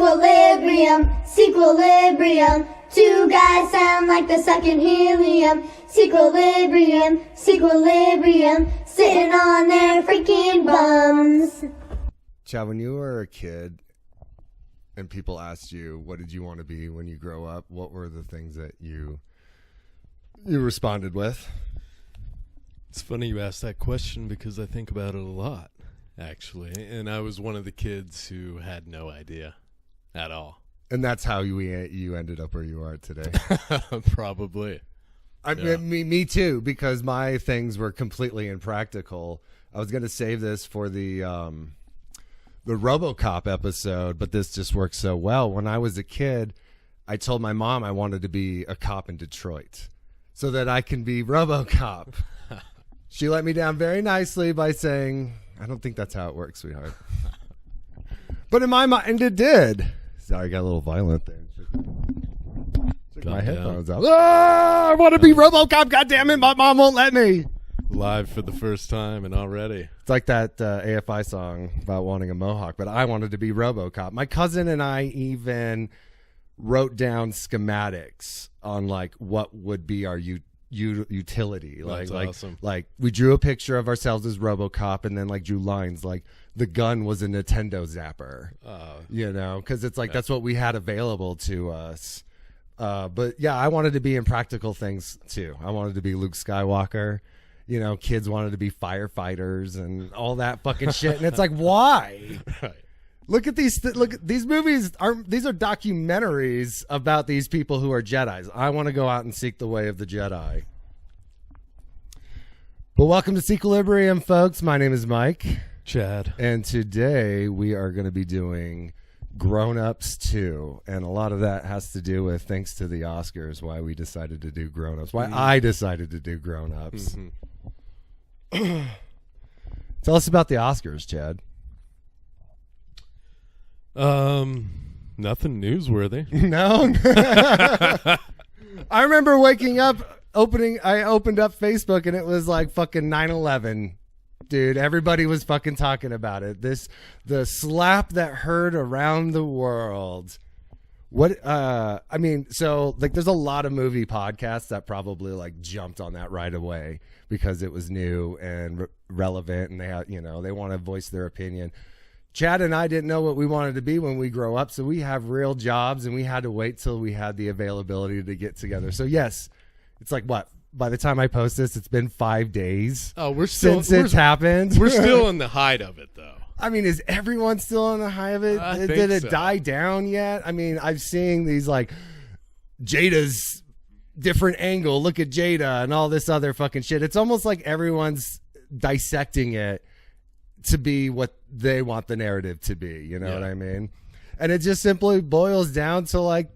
Sequilibrium, sequilibrium. Two guys sound like they're sucking helium. Sequilibrium, sequilibrium. Sitting on their freaking bums. Chad, when you were a kid and people asked you, what did you want to be when you grow up? What were the things that you responded with? It's funny you asked that question because I think about it a lot, actually. And I was one of the kids who had no idea at all. And that's how you ended up where you are today. Probably. Me too, because my things were completely impractical. I was going to save this for the RoboCop episode, but this just works so well. When I was a kid, I told my mom I wanted to be a cop in Detroit so that I can be RoboCop. She let me down very nicely by saying, I don't think that's how it works, sweetheart. But in my mind, it did. Sorry, I got a little violent there. Took my headphones out. I want to be RoboCop, goddammit, my mom won't let me. Live for the first time and already. It's like that AFI song about wanting a mohawk, but I wanted to be RoboCop. My cousin and I even wrote down schematics on like what would be our utility. That's awesome. Like we drew a picture of ourselves as RoboCop and then like drew lines like the gun was a Nintendo Zapper. Because it's like that's what we had available to us. But yeah, I wanted to be in practical things too. I wanted to be Luke Skywalker. You know, kids wanted to be firefighters and all that fucking shit. And it's like, why? Right. Look at these movies. These are documentaries about these people who are Jedis. I want to go out and seek the way of the Jedi. But welcome to Sequilibrium, folks. My name is Mike. Chad. And today we are going to be doing Grown Ups 2. And a lot of that has to do with, thanks to the Oscars, why we decided to do Grown Ups. Why I decided to do Grown Ups. Mm-hmm. Tell us about the Oscars, Chad. Nothing newsworthy. No. I remember waking up, I opened up Facebook and it was like fucking 9/11. Dude, everybody was fucking talking about it. The slap that heard around the world. So like there's a lot of movie podcasts that probably like jumped on that right away because it was new and relevant and they want to voice their opinion. Chad and I didn't know what we wanted to be when we grow up, so we have real jobs and we had to wait till we had the availability to get together. So yes, it's like what? By the time I post this, it's been 5 days. Oh, since it's happened. We're still in the height of it, though. I mean, is everyone still on the high of it? Did it die down yet? I mean, I've seen these like Jada's different angle. Look at Jada and all this other fucking shit. It's almost like everyone's dissecting it to be what they want the narrative to be. You know what I mean? And it just simply boils down to like,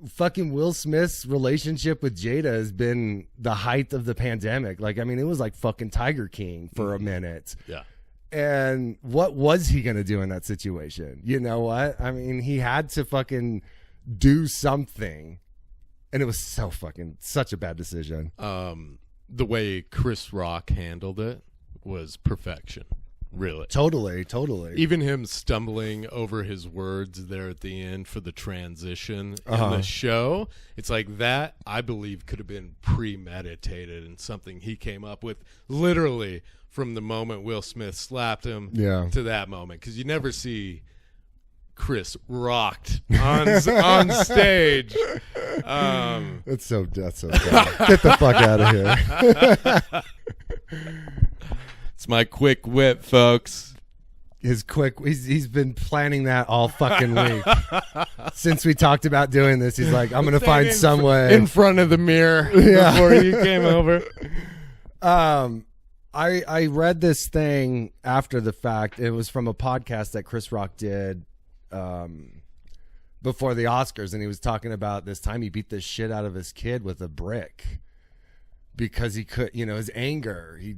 fucking Will Smith's relationship with Jada has been the height of the pandemic. Like, I mean, it was like fucking Tiger King for a minute. Yeah. And what was he going to do in that situation? You know what? I mean, he had to fucking do something. And it was such a bad decision. The way Chris Rock handled it was perfection. Really. Totally. Even him stumbling over his words there at the end for the transition in the show, it's like that, I believe, could have been premeditated and something he came up with literally from the moment Will Smith slapped him to that moment. Because you never see Chris rocked on stage. That's so dumb. Get the fuck out of here. It's my quick whip, folks. He's been planning that all fucking week. Since we talked about doing this, he's like, I'm going to find some way. In front of the mirror before you came over. I read this thing after the fact. It was from a podcast that Chris Rock did before the Oscars, and he was talking about this time he beat the shit out of his kid with a brick. Because he could, his anger, he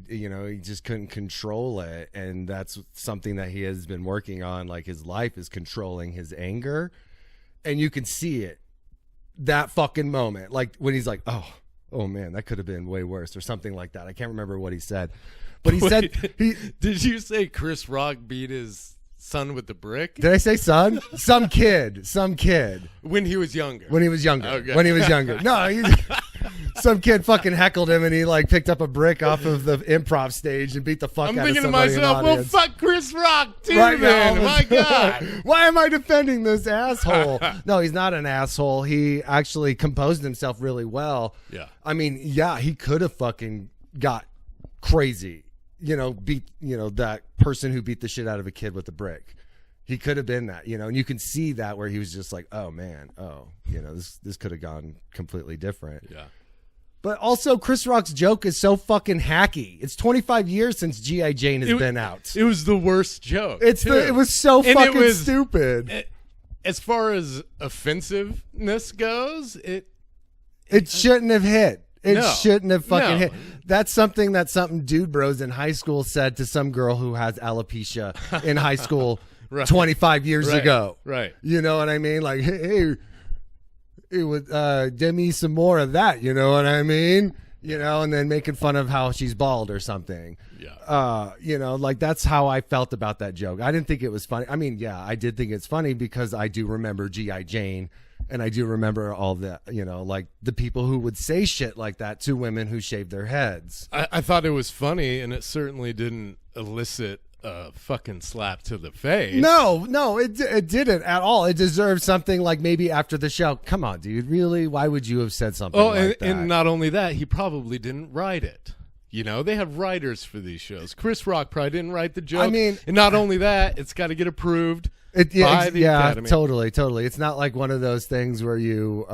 just couldn't control it. And that's something that he has been working on. Like his life is controlling his anger. And you can see it that fucking moment. Like when he's like, oh man, that could have been way worse or something like that. I can't remember what he said, but he said, did you say Chris Rock beat his son with the brick? Did I say son? Some kid. When he was younger. Okay. No, some kid fucking heckled him, and he like picked up a brick off of the improv stage and beat the fuck out of somebody. I'm thinking to myself, well, fuck Chris Rock too, right man. Now, my God. Why am I defending this asshole? No, he's not an asshole. He actually composed himself really well. Yeah. I mean, yeah, he could have fucking got crazy. Beat that person who beat the shit out of a kid with a brick. He could have been that, and you can see that where he was just like, oh man, this could have gone completely different. Yeah. But also, Chris Rock's joke is so fucking hacky. It's 25 years since G.I. Jane has been out. It was the worst joke. It was so fucking stupid. As far as offensiveness goes, it shouldn't have hit. Shouldn't have fucking hit. No. That's something dude bros in high school said to some girl who has alopecia in high school right. 25 years ago. Right. You know what I mean? Like, hey, it would give me some more of that. You know what I mean? And then making fun of how she's bald or something. Yeah. Like that's how I felt about that joke. I didn't think it was funny. I mean, yeah, I did think it's funny because I do remember G.I. Jane. And I do remember all that, like the people who would say shit like that to women who shaved their heads. I thought it was funny, and it certainly didn't elicit a fucking slap to the face. No, it didn't at all. It deserved something like maybe after the show. Come on, dude, really? Why would you have said something like that? And not only that, he probably didn't write it. They have writers for these shows. Chris Rock probably didn't write the joke. I mean, and not only that, it's got to get approved. By the Academy. Totally. It's not like one of those things where you,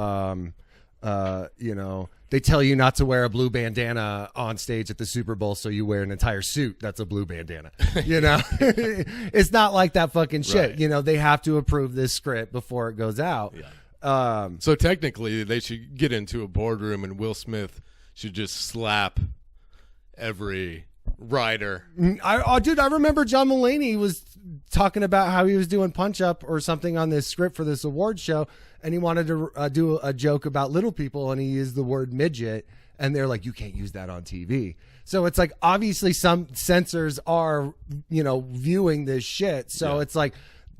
they tell you not to wear a blue bandana on stage at the Super Bowl, so you wear an entire suit that's a blue bandana. It's not like that fucking shit. Right. They have to approve this script before it goes out. Yeah. So technically, they should get into a boardroom, and Will Smith should just slap every writer. Dude, I remember John Mulaney was talking about how he was doing Punch Up or something on this script for this award show, and he wanted to do a joke about little people, and he used the word midget, and they're like, you can't use that on TV. So it's like, obviously some censors are, viewing this shit. So it's like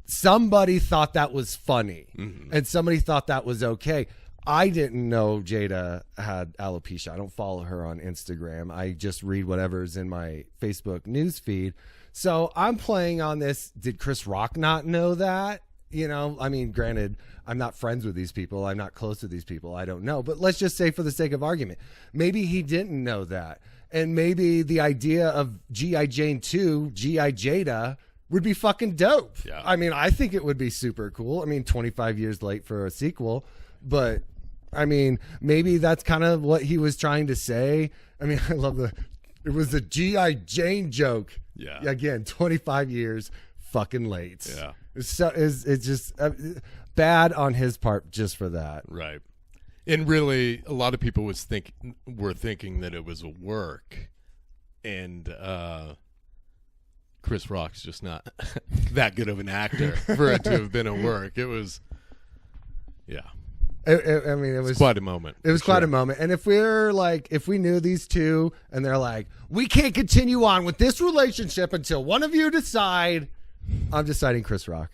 somebody thought that was funny, and somebody thought that was okay. I didn't know Jada had alopecia. I don't follow her on Instagram. I just read whatever's in my Facebook news feed. So I'm playing on this. Did Chris Rock not know that? I mean, granted, I'm not friends with these people. I'm not close to these people. I don't know. But let's just say for the sake of argument, maybe he didn't know that. And maybe the idea of G.I. Jane 2, G.I. Jada, would be fucking dope. Yeah. I mean, I think it would be super cool. I mean, 25 years late for a sequel, but I mean, maybe that's kind of what he was trying to say. I mean, I love it was a G.I. Jane joke. Yeah. Again, 25 years fucking late. Yeah. It's just bad on his part just for that. Right. And really, a lot of people were thinking that it was a work. And Chris Rock's just not that good of an actor for it to have been a work. It was, yeah. I mean, it was quite a moment. It was quite a moment. And if we knew these two and they're like, we can't continue on with this relationship until one of you decide, I'm deciding Chris Rock.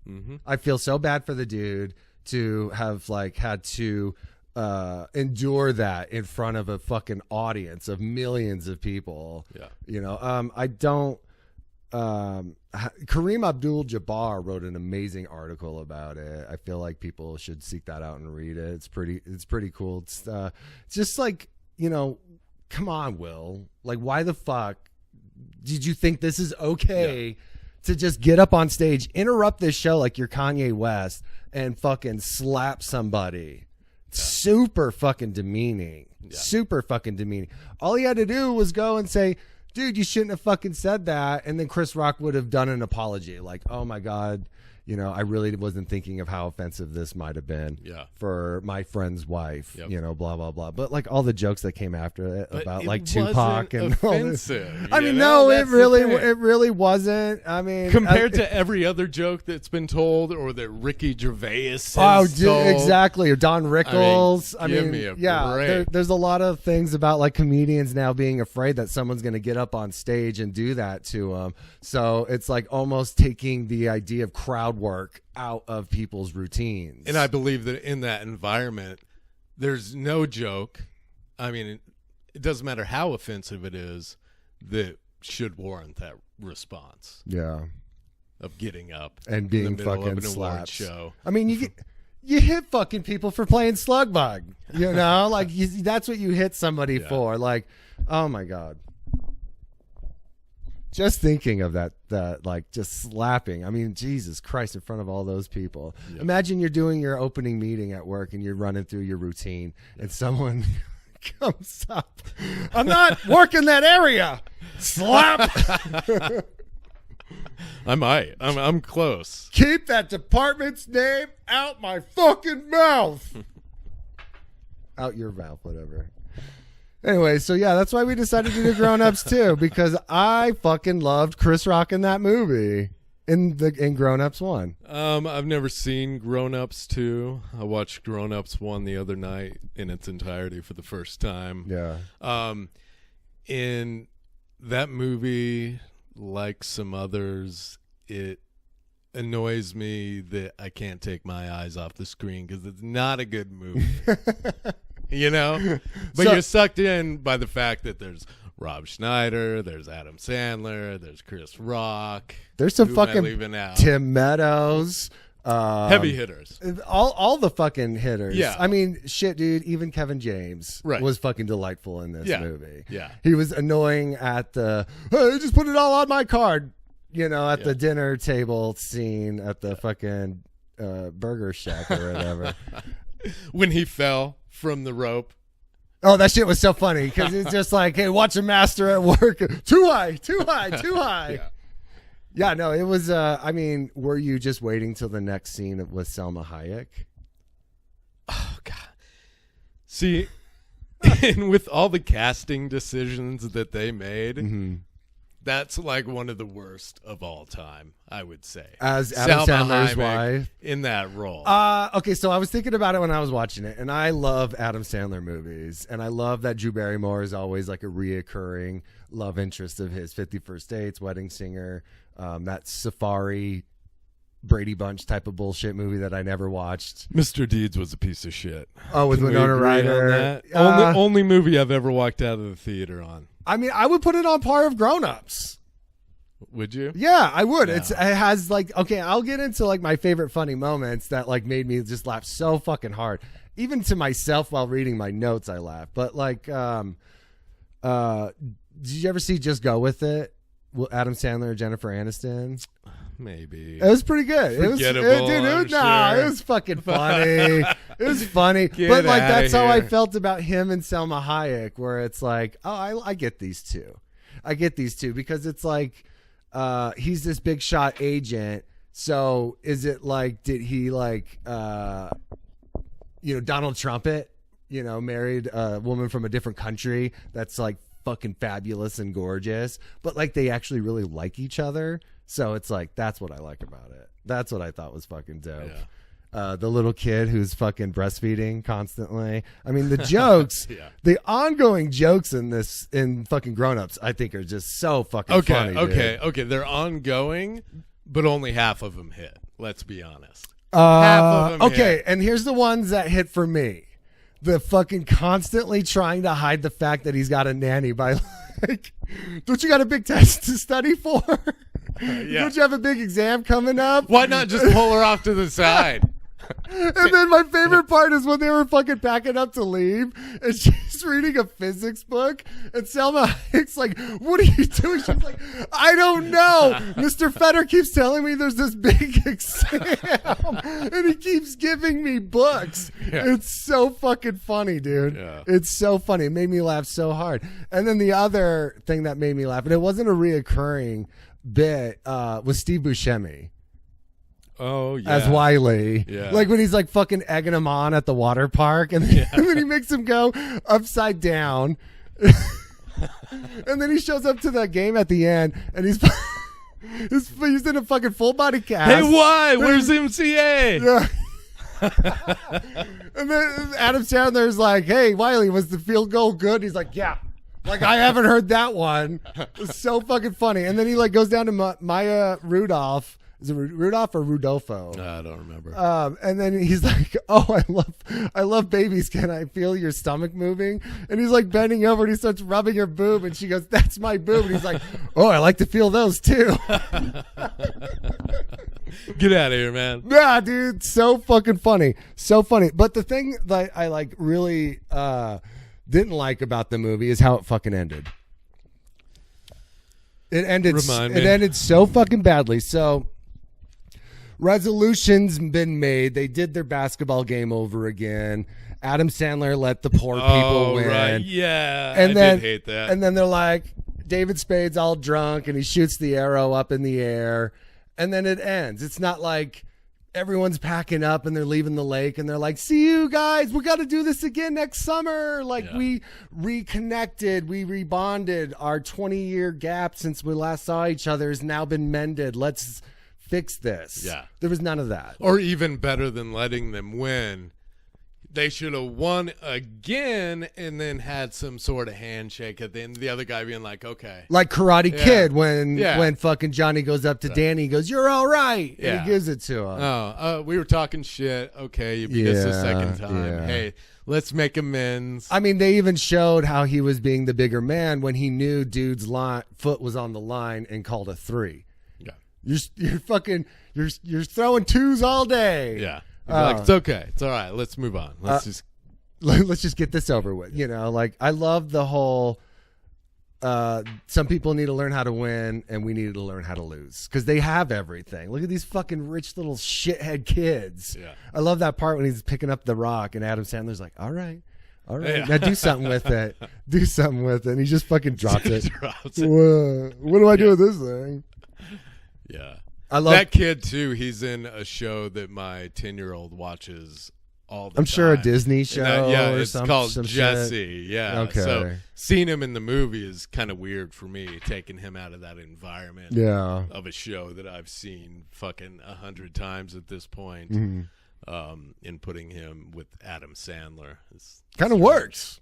Mm-hmm. I feel so bad for the dude to have had to endure that in front of a fucking audience of millions of people. Yeah. I don't. Kareem Abdul-Jabbar wrote an amazing article about it. I feel like people should seek that out and read it. It's pretty cool. It's just like, come on, Will. Like, why the fuck did you think this is okay to just get up on stage, interrupt this show like you're Kanye West, and fucking slap somebody? Super fucking demeaning. Super fucking demeaning. All he had to do was go and say, dude, you shouldn't have fucking said that. And then Chris Rock would have done an apology. Like, oh my God, I really wasn't thinking of how offensive this might have been for my friend's wife, blah, blah, blah. But like all the jokes that came after it about like Tupac and offensive, all this. I mean, no, it really wasn't. I mean, compared to every other joke that's been told or that Ricky Gervais has told. Exactly. Or Don Rickles. Give me a break. There's a lot of things about like comedians now being afraid that someone's going to get up on stage and do that to them. So it's like almost taking the idea of crowd work out of people's routines. And I believe that in that environment, there's no joke. I mean, it doesn't matter how offensive it is that should warrant that response. Yeah. Of getting up and being in the middle fucking of an award slaps. show. I mean, you hit fucking people for playing slug bug, like that's what you hit somebody for. Like, oh my God. Just thinking of that, like just slapping. I mean, Jesus Christ, in front of all those people. Yep. Imagine you're doing your opening meeting at work and you're running through your routine and someone comes up. I'm not working that area. Slap. I might. I'm close. Keep that department's name out my fucking mouth. Out your mouth, whatever. Anyway, so yeah, that's why we decided to do Grown Ups too, because I fucking loved Chris Rock in that movie in Grown Ups 1. I've never seen Grown Ups 2. I watched Grown Ups 1 the other night in its entirety for the first time. Yeah. In that movie, like some others, it annoys me that I can't take my eyes off the screen because it's not a good movie. But you're sucked in by the fact that there's Rob Schneider, there's Adam Sandler, there's Chris Rock. There's some fucking Tim Meadows. Heavy hitters. All the fucking hitters. Yeah. I mean, shit, dude, even Kevin James was fucking delightful in this movie. Yeah. He was annoying at the, hey, just put it all on my card, at the dinner table scene at the fucking Burger Shack or whatever. When he fell from the rope. Oh, that shit was so funny because it's just like, hey, watch a master at work. Too high, too high, too high. Yeah, no, it was, I mean, were you just waiting till the next scene with Selma Hayek? Oh, God. See, and with all the casting decisions that they made, that's like one of the worst of all time, I would say. As Adam Sandler's wife. In that role. Okay, so I was thinking about it when I was watching it, and I love Adam Sandler movies, and I love that Drew Barrymore is always like a reoccurring love interest of his. 50 First Dates, Wedding Singer, that Safari Brady Bunch type of bullshit movie that I never watched. Mr. Deeds was a piece of shit. Oh, with Winona Ryder. Only movie I've ever walked out of the theater on. I mean, I would put it on par of Grown Ups. Would you? Yeah, I would. Yeah. It has like, okay, I'll get into like my favorite funny moments that like made me just laugh so fucking hard. Even to myself while reading my notes, I laugh. But like, did you ever see Just Go With It? Adam Sandler or Jennifer Aniston? Maybe. It was pretty good. Forgettable, it was fucking funny. It was funny. But like that's how I felt about him and Selma Hayek, where it's like, oh, I get these two. I get these two because it's like he's this big shot agent. So is it like, did he like Donald Trump it? Married a woman from a different country that's like fucking fabulous and gorgeous, but like they actually really like each other. So it's like, that's what I like about it. That's what I thought was fucking dope. Yeah. The little kid who's fucking breastfeeding constantly. I mean, the jokes, the ongoing jokes in fucking Grown Ups, I think are just so fucking funny. Okay. They're ongoing, but only half of them hit. Let's be honest. Half of them hit. And here's the ones that hit for me. The fucking constantly trying to hide the fact that he's got a nanny by like, don't you got a big test to study for? Don't you have a big exam coming up? Why not just pull her off to the side? And then my favorite part is when they were fucking packing up to leave and she's reading a physics book and Selma Hayek's like, what are you doing? She's like, I don't know. Mr. Fetter keeps telling me there's this big exam and he keeps giving me books. Yeah. It's so fucking funny, dude. Yeah. It's so funny. It made me laugh so hard. And then the other thing that made me laugh, and it wasn't a reoccurring bit, was Steve Buscemi. Oh, yeah. as Wiley. Yeah. Like when he's like fucking egging him on at the water park, and then, and then he makes him go upside down. And then he shows up to the game at the end, and he's in a fucking full body cast. Hey, why? Where's MCA? Yeah. And then Adam Sandler's like, "Hey, Wiley, was the field goal good?" He's like, "Yeah." Like, I haven't heard that one. It's so fucking funny. And then he like goes down to Maya Rudolph. Is it Rudolph or Rudolfo? I don't remember. And then he's like, "Oh, I love babies. Can I feel your stomach moving?" And he's like bending over and he starts rubbing her boob, and she goes, "That's my boob." And he's like, "Oh, I like to feel those too." Get out of here, man. Yeah, dude, so fucking funny, so funny. But the thing that I like really didn't like about the movie is how it fucking ended. It ended. Remind me. It ended so fucking badly. So. Resolutions been made. They did their basketball game over again. Adam Sandler let the poor people win. Right. Yeah, and I then, did hate that. And then they're like, David Spade's all drunk, and he shoots the arrow up in the air, and then it ends. It's not like everyone's packing up and they're leaving the lake, and they're like, "See you guys. We got to do this again next summer." Like we reconnected, we rebonded. Our 20-year gap since we last saw each other has now been mended. Let's fix this. Yeah. There was none of that. Or even better than letting them win, they should have won again and then had some sort of handshake at the end. The other guy being like, "Okay." Like Karate Kid when fucking Johnny goes up to Danny, he goes, "You're all right." And he gives it to him. Oh, we were talking shit. Okay, you beat us the second time. Yeah. Hey, let's make amends. I mean, they even showed how he was being the bigger man when he knew dude's foot was on the line and called a 3. You're fucking you're throwing 2s all day. Yeah. Like, it's okay. It's all right. Let's move on. Let's just get this over with. You know, like I love the whole some people need to learn how to win and we need to learn how to lose because they have everything. Look at these fucking rich little shithead kids. Yeah. I love that part when he's picking up the rock and Adam Sandler's like, all right. Now do something with it. Do something with it. And he just fucking drops it. What do I do with this thing? Yeah. I love that kid too. He's in a show that my 10-year-old watches all the time. I'm sure a Disney show. Or it's some, called some Jesse. Shit. Yeah. Okay. So seeing him in the movie is kind of weird for me, taking him out of that environment of a show that I've seen fucking 100 times at this point. Mm-hmm. And putting him with Adam Sandler. Kind of works.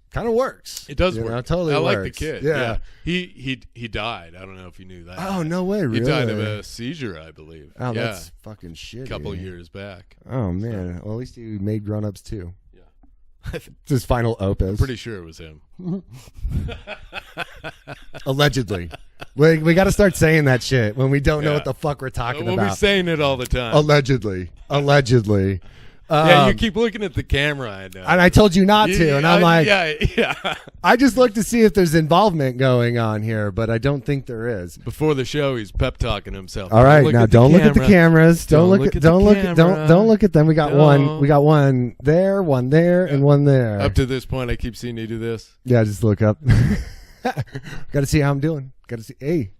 It does work. Know, totally I works. like the kid. Yeah. He died. I don't know if you knew that. Oh, no way, really? He died of a seizure, I believe. Oh, that's fucking shitty. A couple years back. Oh, man. Well, at least he made Grown Ups too. Yeah. It's his final opus. I'm pretty sure it was him. Allegedly. We got to start saying that shit when we don't know what the fuck we're talking about. We'll be saying it all the time. Allegedly. Yeah, you keep looking at the camera. I know. And I told you not to, and I'm like, yeah. I just looked to see if there's involvement going on here, but I don't think there is. Before the show, he's pep talking himself. All right, now don't look at the cameras. Don't look at them. We got one there, and one there. Up to this point, I keep seeing you do this. Yeah, just look up. Got to see how I'm doing. Got to see. Hey.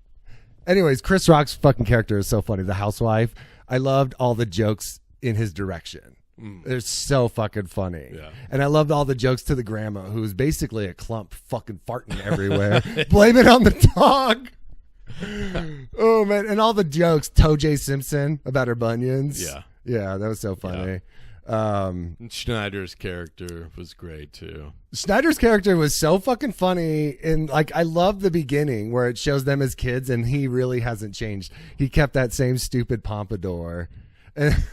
Anyways, Chris Rock's fucking character is so funny. The housewife. I loved all the jokes in his direction. They're so fucking funny. Yeah. And I loved all the jokes to the grandma, who was basically a clump fucking farting everywhere. Blame it on the dog. Oh, man. And all the jokes. Toe J. Simpson about her bunions. Yeah. Yeah, that was so funny. And Schneider's character was great, too. Schneider's character was so fucking funny. And, like, I love the beginning where it shows them as kids, and he really hasn't changed. He kept that same stupid pompadour. And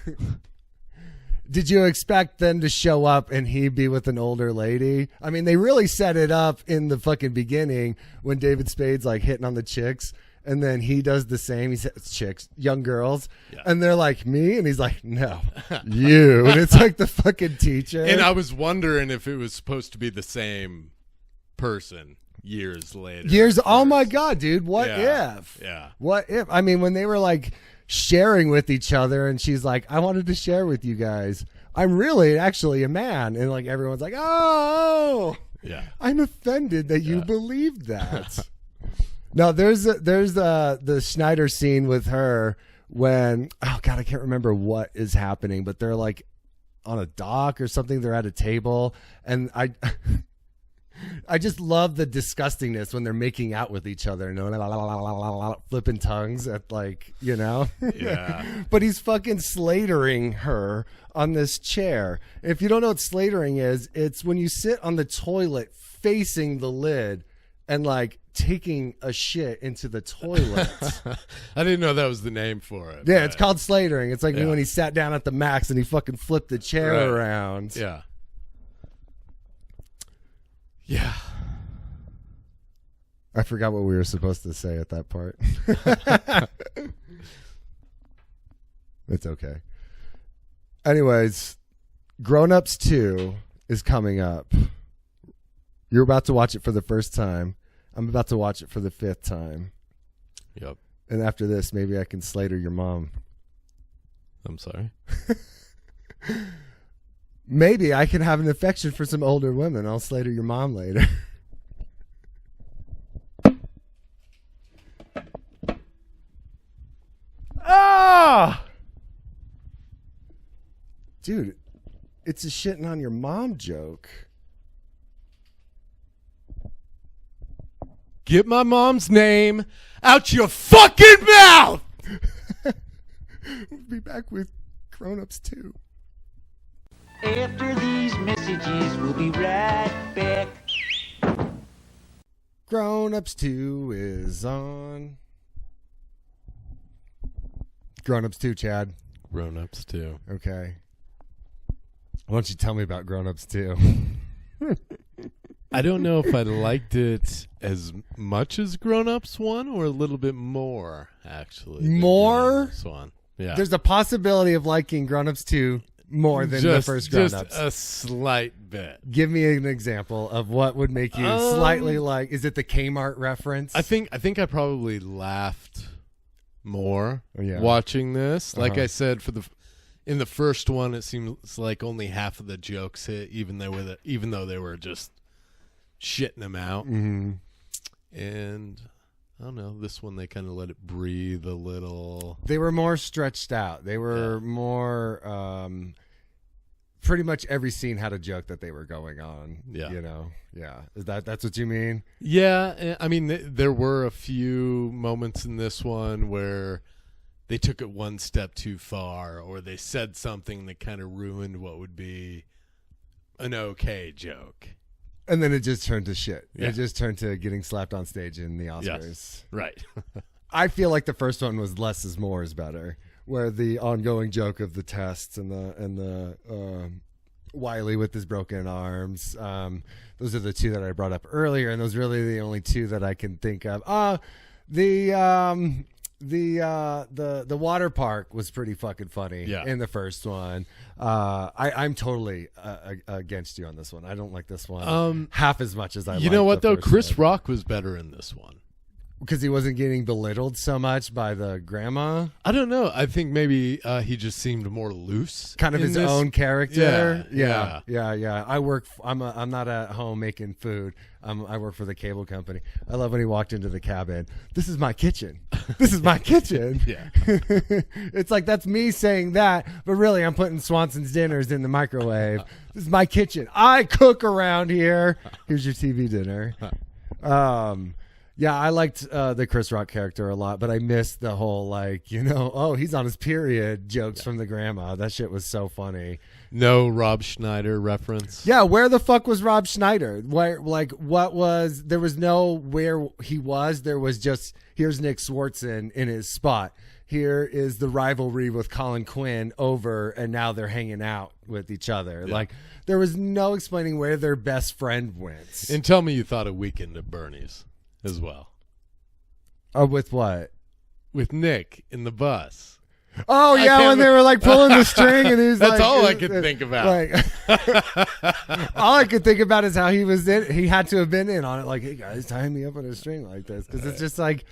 did you expect them to show up and he'd be with an older lady? I mean, they really set it up in the fucking beginning when David Spade's like hitting on the chicks, and then he does the same. He says chicks, young girls, and they're like, me? And he's like, no, you. And it's like the fucking teacher. And I was wondering if it was supposed to be the same person years later. Oh my God, dude. What if? Yeah. What if? I mean, when they were like sharing with each other, and she's like, I wanted to share with you guys. I'm really actually a man. And like everyone's like, oh, yeah. I'm offended that you believed that. No, there's the Schneider scene with her when, oh God, I can't remember what is happening, but they're like on a dock or something. They're at a table, and I just love the disgustingness when they're making out with each other, flipping tongues at Yeah. But he's fucking slatering her on this chair. If you don't know what slatering is, it's when you sit on the toilet facing the lid and like taking a shit into the toilet. I didn't know that was the name for it. Yeah, it's called slatering. It's like when he sat down at the max and he fucking flipped the chair around. Yeah. Yeah. I forgot what we were supposed to say at that part. It's okay. Anyways, Grown Ups 2 is coming up. You're about to watch it for the first time. I'm about to watch it for the 5th time. Yep. And after this, maybe I can slater your mom. I'm sorry. Maybe I can have an affection for some older women. I'll slater your mom later. Ah! Dude, it's a shitting on your mom joke. Get my mom's name out your fucking mouth! We'll be back with Grown Ups 2. After these messages, we'll be right back. Grown Ups 2 is on. Grown Ups 2, Chad. Grown Ups 2. Okay. Why don't you tell me about Grown Ups 2? I don't know if I liked it as much as Grown Ups 1 or a little bit more, actually. More? Grown Ups 1. Yeah. There's a possibility of liking Grown Ups 2 more than the first Grown Ups. Just a slight bit. Give me an example of what would make you slightly like. Is it the Kmart reference? I think I probably laughed more Yeah. watching this. Like Uh-huh. I said, in the first one, it seems like only half of the jokes hit, even though they were just shitting them out. Mm-hmm. And I don't know, this one they kind of let it breathe a little. They were more stretched out. They were more. Pretty much every scene had a joke that they were going on. Yeah. Yeah. That's what you mean? Yeah, I mean, there were a few moments in this one where they took it one step too far, or they said something that kind of ruined what would be an okay joke. And then it just turned to shit. Yeah. It just turned to getting slapped on stage in the Oscars. Yes. Right. I feel like the first one was less is more is better, where the ongoing joke of the tests and the Wiley with his broken arms. Those are the two that I brought up earlier, and those are really the only two that I can think of. The water park was pretty fucking funny in the first one. I'm totally against you on this one. I don't like this one half as much as I. You know what though? Chris one. Rock was better in this one. Because he wasn't getting belittled so much by the grandma. I don't know. I think maybe he just seemed more loose. Kind of his own character. Yeah. I'm not at home making food. I work for the cable company. I love when he walked into the cabin. This is my kitchen. This is my kitchen. Yeah. It's like, that's me saying that, but really I'm putting Swanson's dinners in the microwave. This is my kitchen. I cook around here. Here's your TV dinner. Yeah, I liked the Chris Rock character a lot, but I missed the whole he's on his period jokes from the grandma. That shit was so funny. No Rob Schneider reference. Yeah, where the fuck was Rob Schneider? There was no where he was. There was just, here's Nick Swartzen in his spot. Here is the rivalry with Colin Quinn over, and now they're hanging out with each other. Yeah. Like, there was no explaining where their best friend went. And tell me you thought a Weekend at Bernie's as well. Oh, with what? With Nick in the bus. Oh yeah, when they were like pulling the string, and he was That's like, all I could think about. All I could think about is how he was in. He had to have been in on it. Like, hey guys, tying me up on a string like this, because it's just like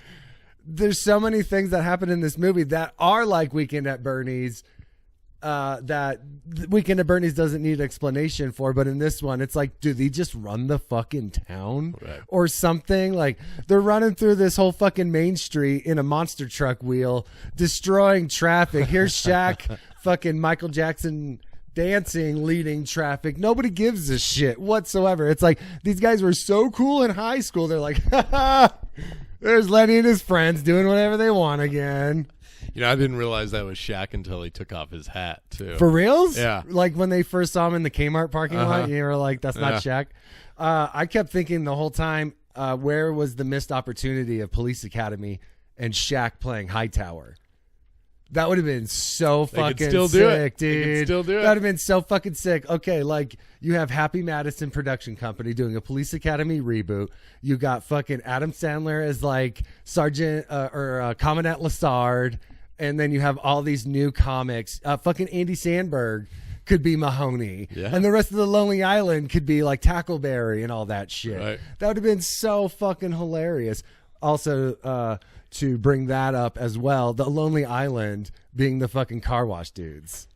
there's so many things that happen in this movie that are like Weekend at Bernie's, that Weekend at Bernie's doesn't need explanation for, but in this one, it's like, do they just run the fucking town or something? Like they're running through this whole fucking main street in a monster truck wheel, destroying traffic. Here's Shaq, fucking Michael Jackson dancing, leading traffic. Nobody gives a shit whatsoever. It's like these guys were so cool in high school. They're like, ha ha, there's Lenny and his friends doing whatever they want again. You know, I didn't realize that was Shaq until he took off his hat, too. For reals? Yeah. Like when they first saw him in the Kmart parking lot, you were like, that's not Shaq. I kept thinking the whole time, where was the missed opportunity of Police Academy and Shaq playing Hightower? That would have been so fucking sick, dude. That would have been so fucking sick. Okay, like you have Happy Madison Production Company doing a Police Academy reboot. You got fucking Adam Sandler as like Sergeant or Commandant Lassard. And then you have all these new comics. Fucking Andy Samberg could be Mahoney. Yeah. And the rest of the Lonely Island could be like Tackleberry and all that shit. Right. That would have been so fucking hilarious. Also, to bring that up as well, the Lonely Island being the fucking car wash dudes.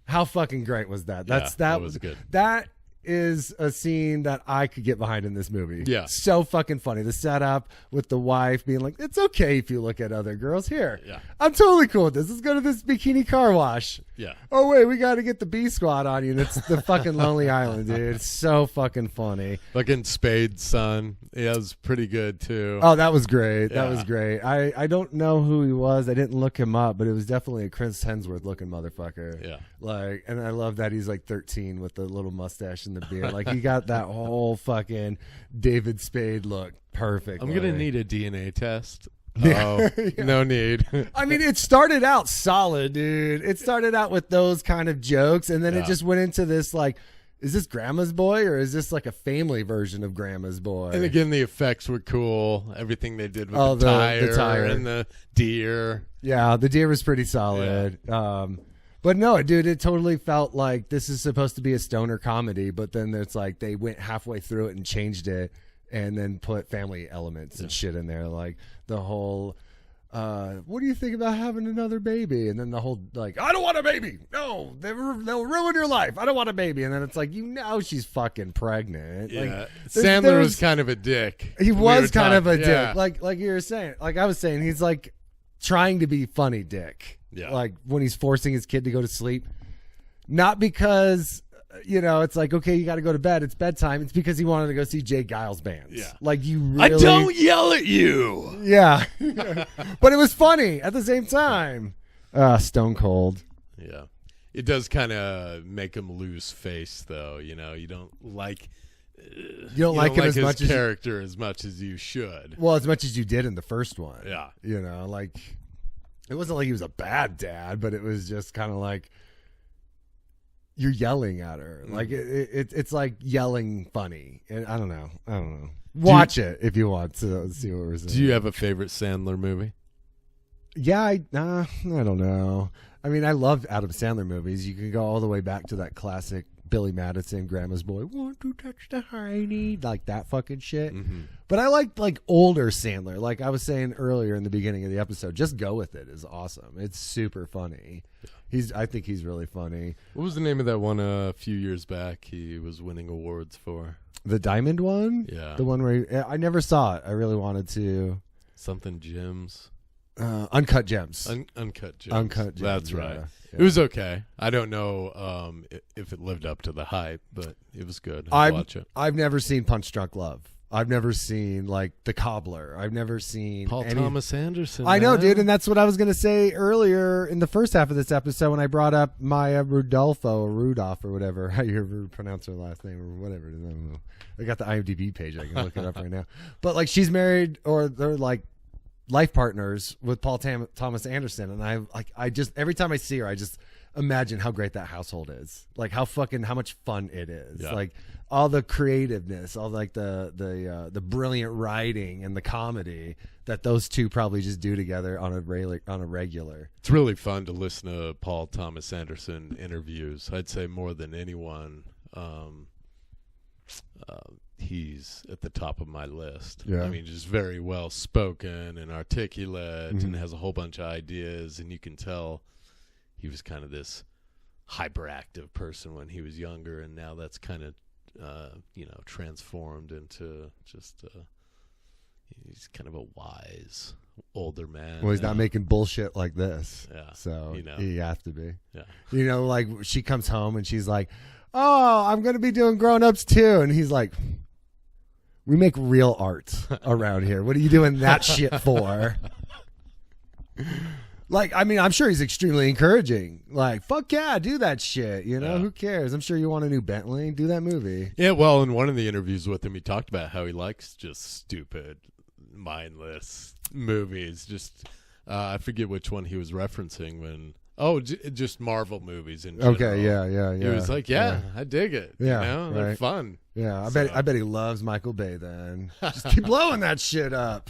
How fucking great was that? That was good. That is a scene that I could get behind in this movie. Yeah. So fucking funny. The setup with the wife being like, it's okay if you look at other girls here. Yeah. I'm totally cool with this. Let's go to this bikini car wash. Yeah. Oh, wait, we got to get the B squad on you. And it's the fucking Lonely Island, dude. It's so fucking funny. Fucking Spade's son. Yeah, it was pretty good, too. Oh, that was great. That was great. I don't know who he was. I didn't look him up, but it was definitely a Chris Hemsworth looking motherfucker. Yeah. Like, and I love that he's like 13 with the little mustache and the beard. Like, he got that whole fucking David Spade look perfect. I'm going to need a DNA test. Oh, no need. I mean, it started out solid, dude. It started out with those kind of jokes, and then it just went into this, like, is this Grandma's Boy, or is this like a family version of Grandma's Boy? And again, the effects were cool. Everything they did with the tire and the deer. Yeah, the deer was pretty solid. Yeah. But no, dude, it totally felt like this is supposed to be a stoner comedy, but then it's like they went halfway through it and changed it and then put family elements and shit in there. Like the whole, what do you think about having another baby? And then the whole, like, I don't want a baby. No, they'll ruin your life. I don't want a baby. And then it's like, she's fucking pregnant. Yeah. Like, Sandler was kind of a dick. He was kind of a dick. Like you were saying, like I was saying, he's like trying to be funny dick. Yeah. Like when he's forcing his kid to go to sleep. Not because, it's like, okay, you got to go to bed. It's bedtime. It's because he wanted to go see Jay Giles' bands. Yeah. Like you really. I don't yell at you. Yeah. But it was funny at the same time. Stone cold. Yeah. It does kind of make him lose face, though. You don't like. You don't like him as much as character as much as you should. Well, as much as you did in the first one. Yeah. Like. It wasn't like he was a bad dad, but it was just kind of like you're yelling at her. Like it's like yelling funny. And I don't know. Watch it if you want to see what we're saying. Do you have a favorite Sandler movie? Yeah, I don't know. I mean, I love Adam Sandler movies. You can go all the way back to that classic Billy Madison, Grandma's Boy, want to touch the hiney, like that fucking shit. Mm-hmm. But I like older Sandler. Like I was saying earlier in the beginning of the episode, Just Go With It is awesome. It's super funny. I think he's really funny. What was the name of that one a few years back he was winning awards for? The Diamond one? Yeah. The one where I never saw it. I really wanted to. Something Gems. Uncut Gems. Uncut Gems. Uncut Gems. That's right. Yeah. It was okay. I don't know if it lived up to the hype, but it was good. I'd watch it. I've never seen Punch Drunk Love. I've never seen like The Cobbler. I've never seen Paul Thomas Anderson. I know, dude, and that's what I was going to say earlier in the first half of this episode when I brought up Maya Rudolph or whatever, how you ever pronounce her last name or whatever. I don't know. I got the IMDb page. I can look it up right now. But like she's married or they're like life partners with Paul Thomas Anderson, and I just every time I see her, I just imagine how great that household is, like how much fun it is, like all the creativeness, all like the brilliant writing and the comedy that those two probably just do together on a regular. It's really fun to listen to Paul Thomas Anderson interviews. I'd say more than anyone. He's at the top of my list. Yeah. I mean, just very well spoken and articulate and has a whole bunch of ideas, and you can tell he was kind of this hyperactive person when he was younger, and now that's kind of transformed into just he's kind of a wise older man. Well, he's not making bullshit like this. Yeah. So he has to be. Yeah. Like she comes home and she's like, "Oh, I'm going to be doing Grown Ups too." And he's like, "We make real art around here. What are you doing that shit for?" Like, I mean, I'm sure he's extremely encouraging. Like, fuck yeah, do that shit. Who cares? I'm sure you want a new Bentley. Do that movie. Yeah, well, in one of the interviews with him, he talked about how he likes just stupid, mindless movies. Just, I forget which one he was referencing when. Oh, just Marvel movies in general. Okay, yeah. He was like, I dig it. Yeah, they're right. fun. Yeah, I bet he loves Michael Bay then. Just keep blowing that shit up.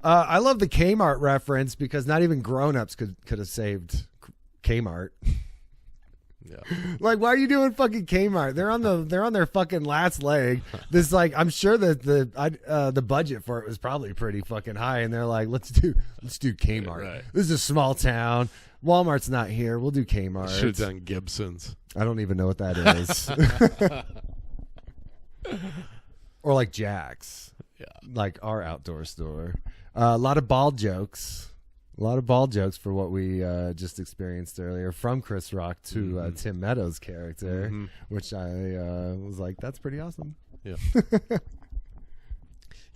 I love the Kmart reference because not even grown-ups could have saved Kmart. Yeah. Like, why are you doing fucking Kmart? They're on their fucking last leg. This, like, I'm sure that the budget for it was probably pretty fucking high, and they're like, let's do Kmart. Right. This is a small town. Walmart's not here. We'll do Kmart. Should have done Gibson's. I don't even know what that is. Or like Jack's. Yeah. Like our outdoor store. A lot of ball jokes. A lot of ball jokes for what we just experienced earlier, from Chris Rock to Tim Meadows' character, which I was like, that's pretty awesome. Yeah.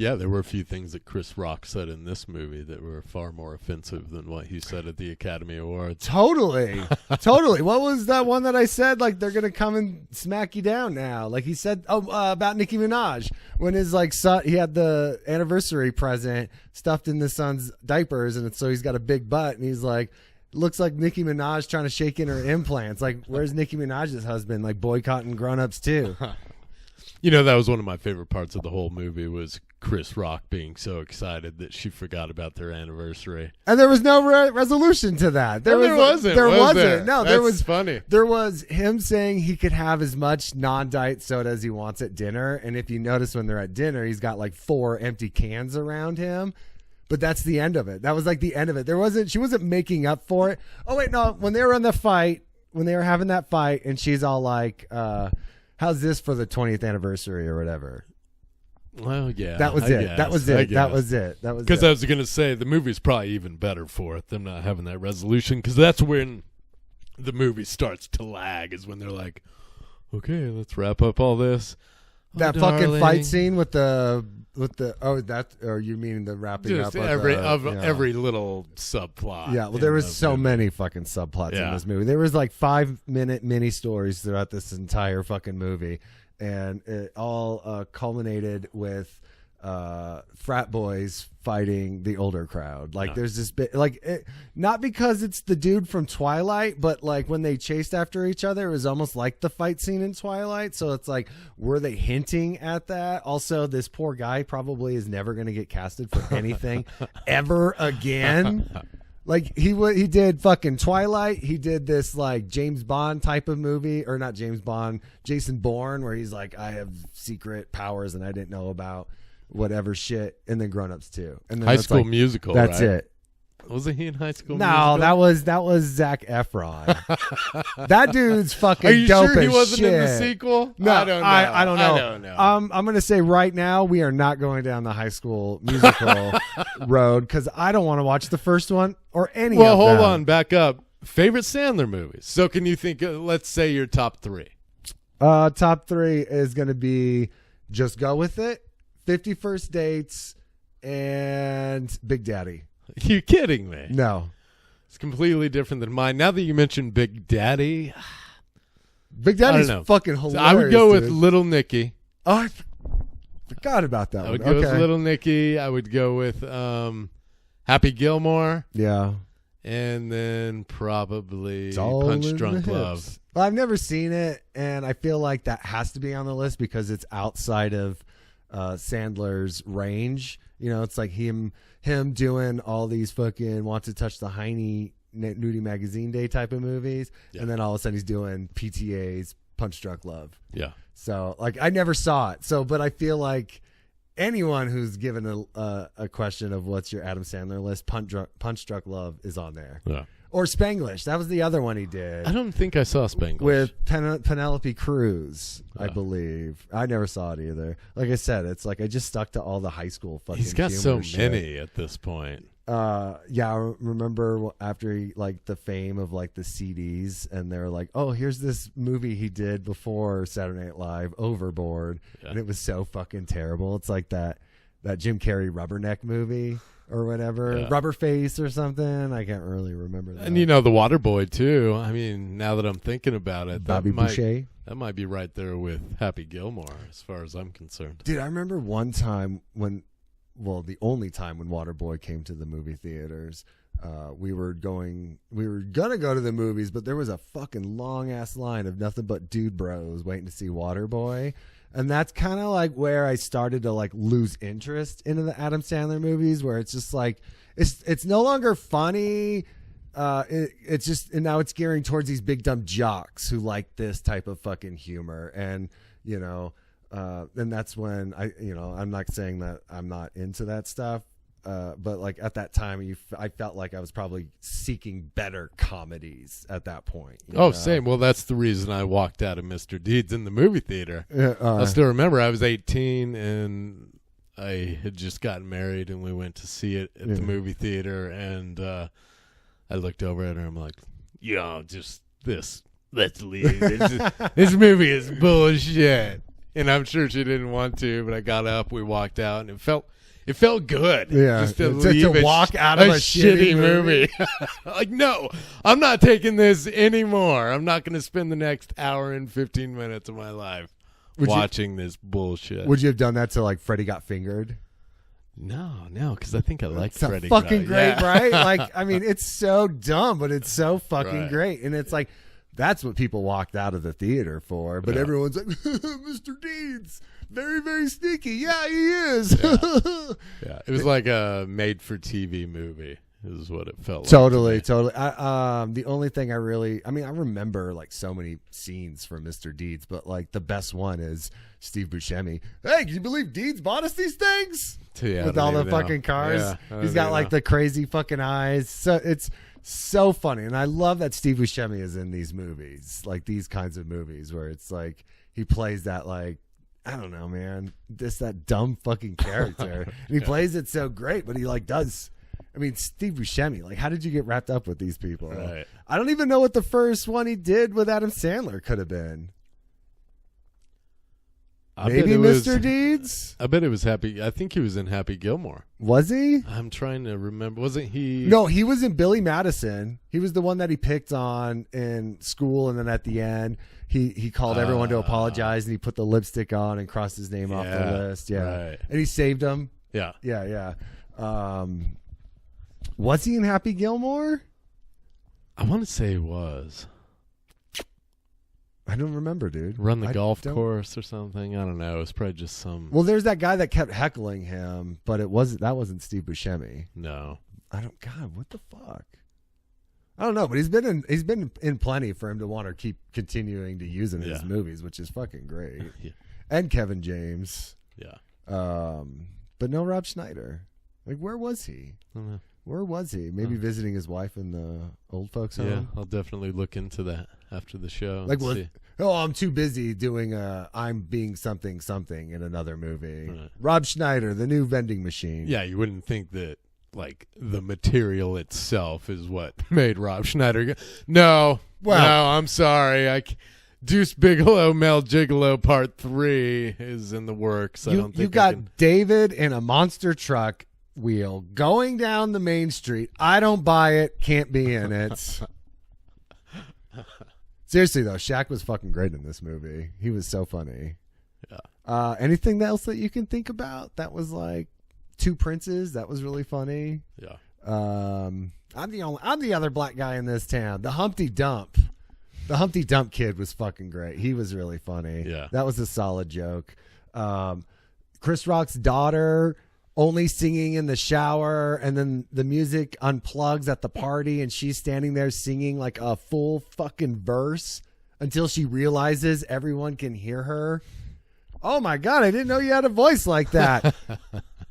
Yeah, there were a few things that Chris Rock said in this movie that were far more offensive than what he said at the Academy Awards. Totally. Totally. What was that one that I said? Like, they're going to come and smack you down now. Like, he said about Nicki Minaj when his, like, son, he had the anniversary present stuffed in the son's diapers, and so he's got a big butt, and he's like, looks like Nicki Minaj trying to shake in her implants. Like, where's Nicki Minaj's husband? Like, boycotting grown-ups too. That was one of my favorite parts of the whole movie was Chris Rock being so excited that she forgot about their anniversary. And there was no resolution to that. There wasn't. There was wasn't. there? No, there was funny. There was him saying he could have as much non-diet soda as he wants at dinner. And if you notice when they're at dinner, he's got like 4 empty cans around him. But that's the end of it. That was like the end of it. She wasn't making up for it. Oh, wait, no. When they were in the fight, when they were having that fight, and she's all like, how's this for the 20th anniversary or whatever? Well, yeah. That was it. That was it. That was it. That was because I was going to say the movie's probably even better for it, them not having that resolution, because that's when the movie starts to lag, is when they're like, okay, let's wrap up all this. That fucking fight scene with the or you mean the wrapping just up every little subplot. Yeah, well, there was so many fucking subplots in this movie. There was like 5-minute mini stories throughout this entire fucking movie, and it all culminated with frat boys fighting the older crowd. Like, there's this bit, like, not because it's the dude from Twilight, but like when they chased after each other, it was almost like the fight scene in Twilight. So it's like, were they hinting at that? Also, this poor guy probably is never going to get casted for anything ever again. Like, he did fucking Twilight. He did this like James Bond type of movie, or not James Bond, Jason Bourne, where he's like, I have secret powers and I didn't know about. Whatever shit, and then Grown Ups too, and then High School Musical. That's right? it. Wasn't he in High School Musical? No, that was Zac Efron. That dude's fucking. Are you dope sure he as wasn't shit. in the sequel? No, I don't know. I don't know. I don't know. I'm gonna say right now we are not going down the High School Musical road, because I don't want to watch the first one or any. Well, of hold them. on, back up. Favorite Sandler movies. So can you think? Let's say your top 3. Top 3 is gonna be Just Go With It, 50 First Dates, and Big Daddy. You kidding me? No. It's completely different than mine. Now that you mentioned Big Daddy. Big Daddy's fucking hilarious. So I would go with dude. Little Nicky. Oh, I forgot about that I would one. go with Little Nicky. I would go with Happy Gilmore. Yeah. And then probably All Punch in Drunk the Love. hips. Well, I've never seen it, and I feel like that has to be on the list because it's outside of Sandler's range. It's like him doing all these fucking Want to Touch the Hiney Nudie Magazine Day type of movies, and then all of a sudden he's doing PTA's Punch Drunk Love. Yeah. So like I never saw it. So, but I feel like anyone who's given a question of what's your Adam Sandler list, Punch Drunk Love is on there. Yeah. Or Spanglish. That was the other one he did. I don't think I saw Spanglish. With Penelope Cruz, I believe. I never saw it either. Like I said, it's like I just stuck to all the high school fucking He's got humor so shit. many at this point. Yeah, I remember after he, like the fame of like the CDs, and they were like, "Oh, here's this movie he did before Saturday Night Live, Overboard," and it was so fucking terrible. It's like that Jim Carrey Rubberneck movie or whatever, Rubberface or something. I can't really remember that. And you know, the Waterboy too. I mean, now that I'm thinking about it, Bobby Boucher. That might be right there with Happy Gilmore, as far as I'm concerned. Dude, I remember one time the only time when Waterboy came to the movie theaters, we were gonna go to the movies, but there was a fucking long ass line of nothing but dude bros waiting to see Waterboy. And that's kind of like where I started to like lose interest into the Adam Sandler movies, where it's just like, it's no longer funny. It's just, and now it's gearing towards these big dumb jocks who like this type of fucking humor. And, you know, and that's when I'm not saying that I'm not into that stuff, but like at that time, I felt like I was probably seeking better comedies at that point. Same. Well, that's the reason I walked out of Mr. Deeds in the movie theater. I still remember I was 18 and I had just gotten married, and we went to see it at the movie theater, and I looked over at her and I'm like, just this. Let's leave. This movie is bullshit. And I'm sure she didn't want to, but I got up, we walked out, and it felt good. Yeah, just to walk out of a shitty movie. Like, no, I'm not taking this anymore. I'm not going to spend the next hour and 15 minutes of my life watching this bullshit. Would you have done that to like Freddie Got Fingered? No, because I think I like it's Freddie. Fucking great, right? Like, I mean, it's so dumb, but it's so fucking great, and it's like. That's what people walked out of the theater for. But everyone's like, Mr. Deeds, very, very sneaky. Yeah, he is. Yeah. It was like a made-for-TV movie is what it felt like. Totally. The only thing I remember like so many scenes from Mr. Deeds, but like the best one is Steve Buscemi. Hey, can you believe Deeds bought us these things? Yeah, with all the fucking cars. Yeah, he's got like the crazy fucking eyes. So it's so funny, and I love that Steve Buscemi is in these movies, like these kinds of movies where it's like he plays that like, I don't know, man, just that dumb fucking character, and he plays it so great. But he like does. I mean, Steve Buscemi, like, how did you get wrapped up with these people? Right. I don't even know what the first one he did with Adam Sandler could have been. Maybe Mr. Deeds? I bet it was Happy. I think he was in Happy Gilmore. Was he? I'm trying to remember. Wasn't he? No, he was in Billy Madison. He was the one that he picked on in school, and then at the end, he called everyone to apologize, and he put the lipstick on and crossed his name off the list. Yeah, right. And he saved him. Yeah. Was he in Happy Gilmore? I want to say he was. I don't remember, dude. Run the golf course or something. I don't know. It was probably just some. Well, there's that guy that kept heckling him, but that wasn't Steve Buscemi. No. God, what the fuck? I don't know, but he's been in plenty for him to want to keep continuing to use him in his movies, which is fucking great. Yeah. And Kevin James. Yeah. But no Rob Schneider. Like, where was he? I don't know. Where was he? Maybe visiting his wife in the old folks home? Yeah, I'll definitely look into that after the show. Like, I'm too busy doing I'm being something in another movie. Right. Rob Schneider, the new vending machine. Yeah, you wouldn't think that, like, the material itself is what made Rob Schneider go. No, I'm sorry. Deuce Bigelow, Mel Gigolo Part 3 is in the works. I don't think you got David in a monster truck wheel going down the main street. I don't buy it. Can't be in it. Seriously though, Shaq was fucking great in this movie. He was so funny. Yeah. Anything else that you can think about that was like Two Princes? That was really funny. Yeah. I'm the other black guy in this town. The Humpty Dump. The Humpty Dump kid was fucking great. He was really funny. Yeah. That was a solid joke. Chris Rock's daughter only singing in the shower, and then the music unplugs at the party, and she's standing there singing like a full fucking verse until she realizes everyone can hear her. Oh my God, I didn't know you had a voice like that.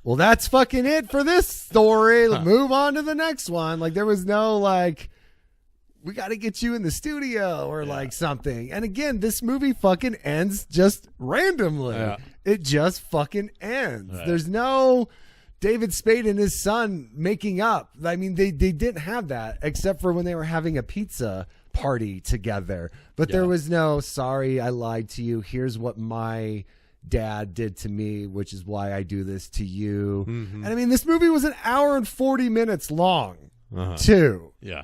Well, that's fucking it for this story. Move on to the next one. Like, there was no like, we got to get you in the studio or like something. And again, this movie fucking ends just randomly. Yeah. It just fucking ends. Right. There's no David Spade and his son making up. I mean, they didn't have that except for when they were having a pizza party together. But there was no, sorry, I lied to you. Here's what my dad did to me, which is why I do this to you. Mm-hmm. And I mean, this movie was an hour and 40 minutes long, Uh-huh. too. Yeah.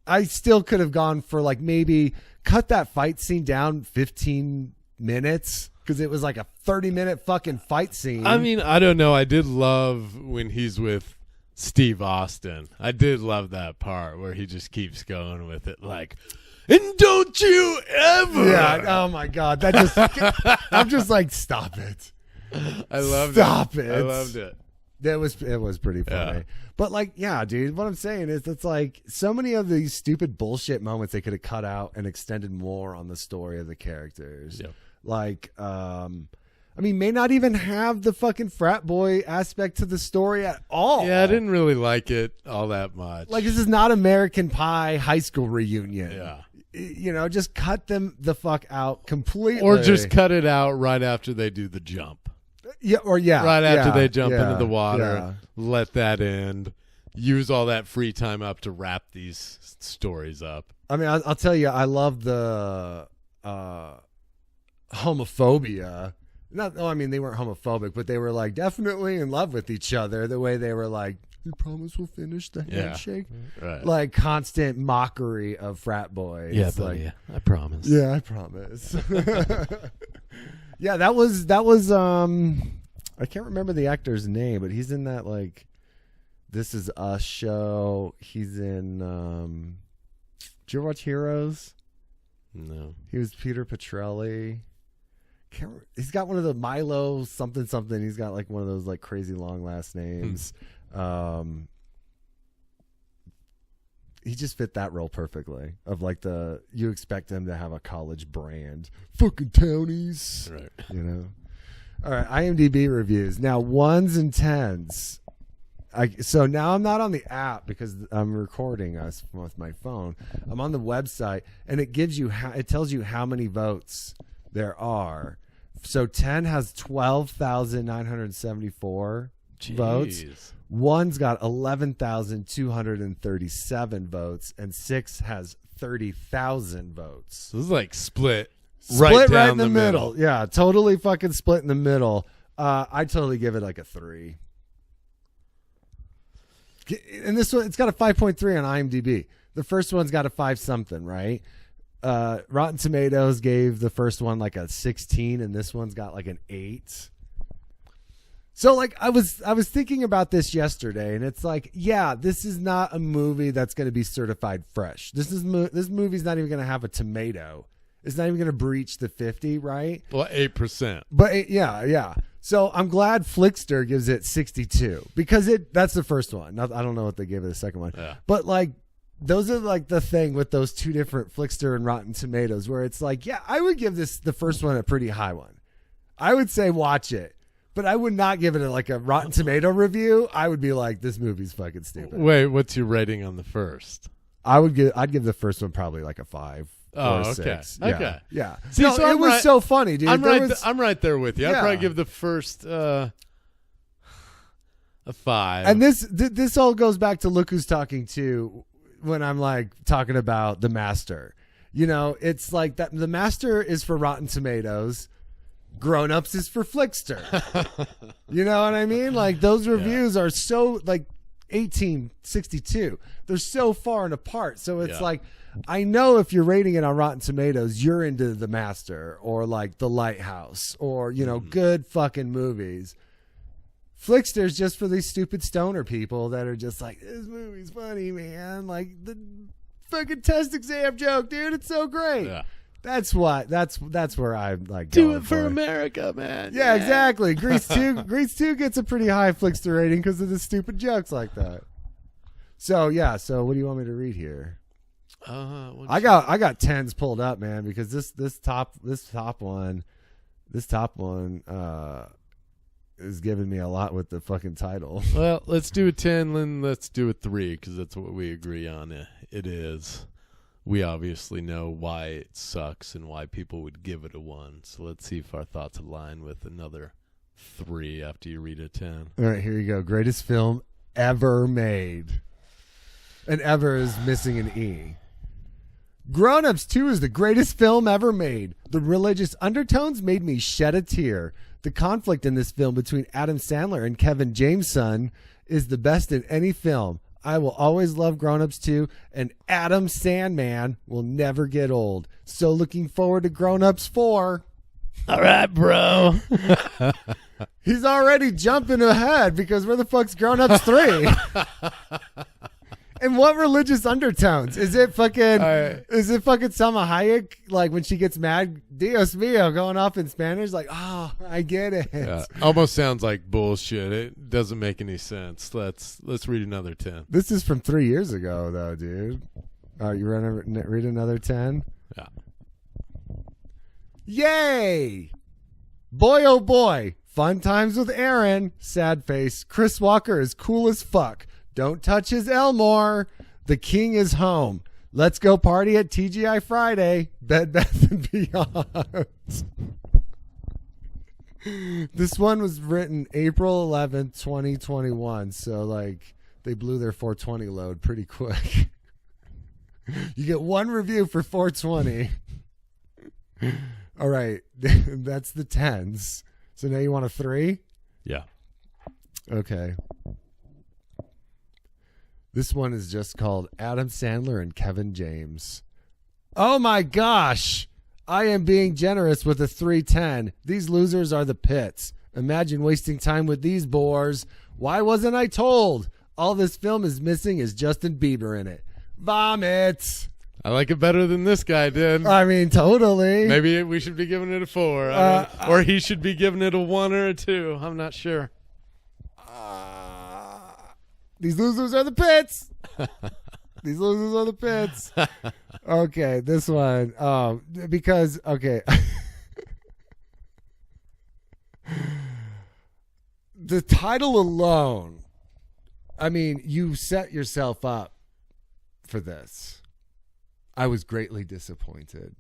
I still could have gone for like maybe cut that fight scene down 15 minutes because it was like a 30-minute fucking fight scene. I mean, I don't know. I did love when he's with Steve Austin. I did love that part where he just keeps going with it like, and don't you ever. Yeah. Oh my God. That just, I'm just like, stop it. I loved Stop it. it. I loved it. It was pretty funny. Yeah. But like, yeah, dude, what I'm saying is it's like so many of these stupid bullshit moments they could have cut out and extended more on the story of the characters. Yep. Like, I mean, may not even have the fucking frat boy aspect to the story at all. Yeah, I didn't really like it all that much. Like, this is not American Pie high school reunion. Yeah. You know, just cut them the fuck out completely. Or just cut it out right after they do the jump. Yeah, Right after they jump yeah, into the water, yeah. let that end. Use all that free time up to wrap these stories up. I mean, I'll tell you, I love the homophobia. I mean, they weren't homophobic, but they were like definitely in love with each other. The way they were like, "You promise we'll finish the handshake?" Right. Like constant mockery of frat boys. Yeah, It's buddy. like, I promise. yeah, I promise. Yeah, that was I can't remember the actor's name, but he's in that like This Is Us show. He's in did you ever watch Heroes? No. He was Peter Petrelli. He's got one of the Milo something something. He's got like one of those like crazy long last names. He just fit that role perfectly. Of like you expect him to have a college brand, fucking townies, Right. you know. All right, IMDb reviews now 1s and 10s. So now I'm not on the app because I'm recording us with my phone. I'm on the website and it gives you it tells you how many votes there are. So 10 has 12,974 votes. 1's got 11,237 votes, and 6 has 30,000 votes. So this is like split Split down right in the middle. Yeah, totally fucking split in the middle. I totally give it like a 3. And this one, it's got a 5.3 on IMDb. The first one's got a 5 something, right? Rotten Tomatoes gave the first one like a 16, and this one's got like an 8. So like I was thinking about this yesterday, and it's like, yeah, this is not a movie that's going to be certified fresh. This movie's not even going to have a tomato. It's not even going to breach the 50, right? Well, 8%. But yeah. So I'm glad Flickster gives it 62 because that's the first one. I don't know what they gave it the second one, but like those are like the thing with those two different Flickster and Rotten Tomatoes, where it's like, yeah, I would give the first one a pretty high one. I would say watch it. But I would not give it like a Rotten Tomato review. I would be like, this movie's fucking stupid. Wait, what's your rating on the first? I'd give the first one probably like a 5 or a 6. Yeah. Okay. Yeah. See, no, so it was so funny, dude. I'm right there with you. I'd Yeah. probably give the first a 5. And this all goes back to Look Who's Talking To when I'm like talking about The Master. You know, it's like that The Master is for Rotten Tomatoes. Grown Ups is for Flickster. You know what I mean? Like those reviews are so like 1862. They're so far and apart. So it's like, I know if you're rating it on Rotten Tomatoes, you're into The Master or like The Lighthouse or, you know, good fucking movies. Flickster's just for these stupid stoner people that are just like, this movie's funny, man. Like the fucking test exam joke, dude. It's so great. Yeah. That's where I'm like do going it for America, man. Yeah, exactly. Grease 2 gets a pretty high Flickster rating because of the stupid jokes like that. So yeah, what do you want me to read here? I got 10s pulled up, man, because this top one is giving me a lot with the fucking title. Well, let's do a 10, then let's do a 3 because that's what we agree on. It is. we obviously know why it sucks and why people would give it a 1. So let's see if our thoughts align with another 3 after you read a 10. All right, here you go. Greatest film ever made. And ever is missing an E. Grown Ups 2 is the greatest film ever made. The religious undertones made me shed a tear. The conflict in this film between Adam Sandler and Kevin Jameson is the best in any film. I will always love Grown Ups 2, and Adam Sandman will never get old. So looking forward to Grown Ups 4. All right, bro. He's already jumping ahead because where the fuck's Grown Ups 3? And what religious undertones? Is it fucking Salma Hayek, like when she gets mad, Dios mío, going off in Spanish? Like, oh, I get it. Yeah, almost sounds like bullshit. It doesn't make any sense. Let's read another 10. This is from 3 years ago, though, dude. All right, you want to read another 10? Yeah. Yay! Boy, oh boy. Fun times with Aaron. Sad face. Chris Walker is cool as fuck. Don't touch his Elmore. The king is home. Let's go party at TGI Friday. Bed Bath & Beyond. This one was written April 11th, 2021. So, like, they blew their 420 load pretty quick. You get one review for 420. All right. That's the 10s. So now you want a 3? Yeah. Okay. This one is just called Adam Sandler and Kevin James. Oh my gosh. I am being generous with a 310. These losers are the pits. Imagine wasting time with these bores. Why wasn't I told? All this film is missing is Justin Bieber in it. Vomit. I like it better than this guy did. I mean, totally. Maybe we should be giving it a 4. Or he should be giving it a 1 or a 2. I'm not sure. These losers are the pits. These losers are the pits. Okay, this one. Because, okay. The title alone, I mean, you set yourself up for this. I was greatly disappointed.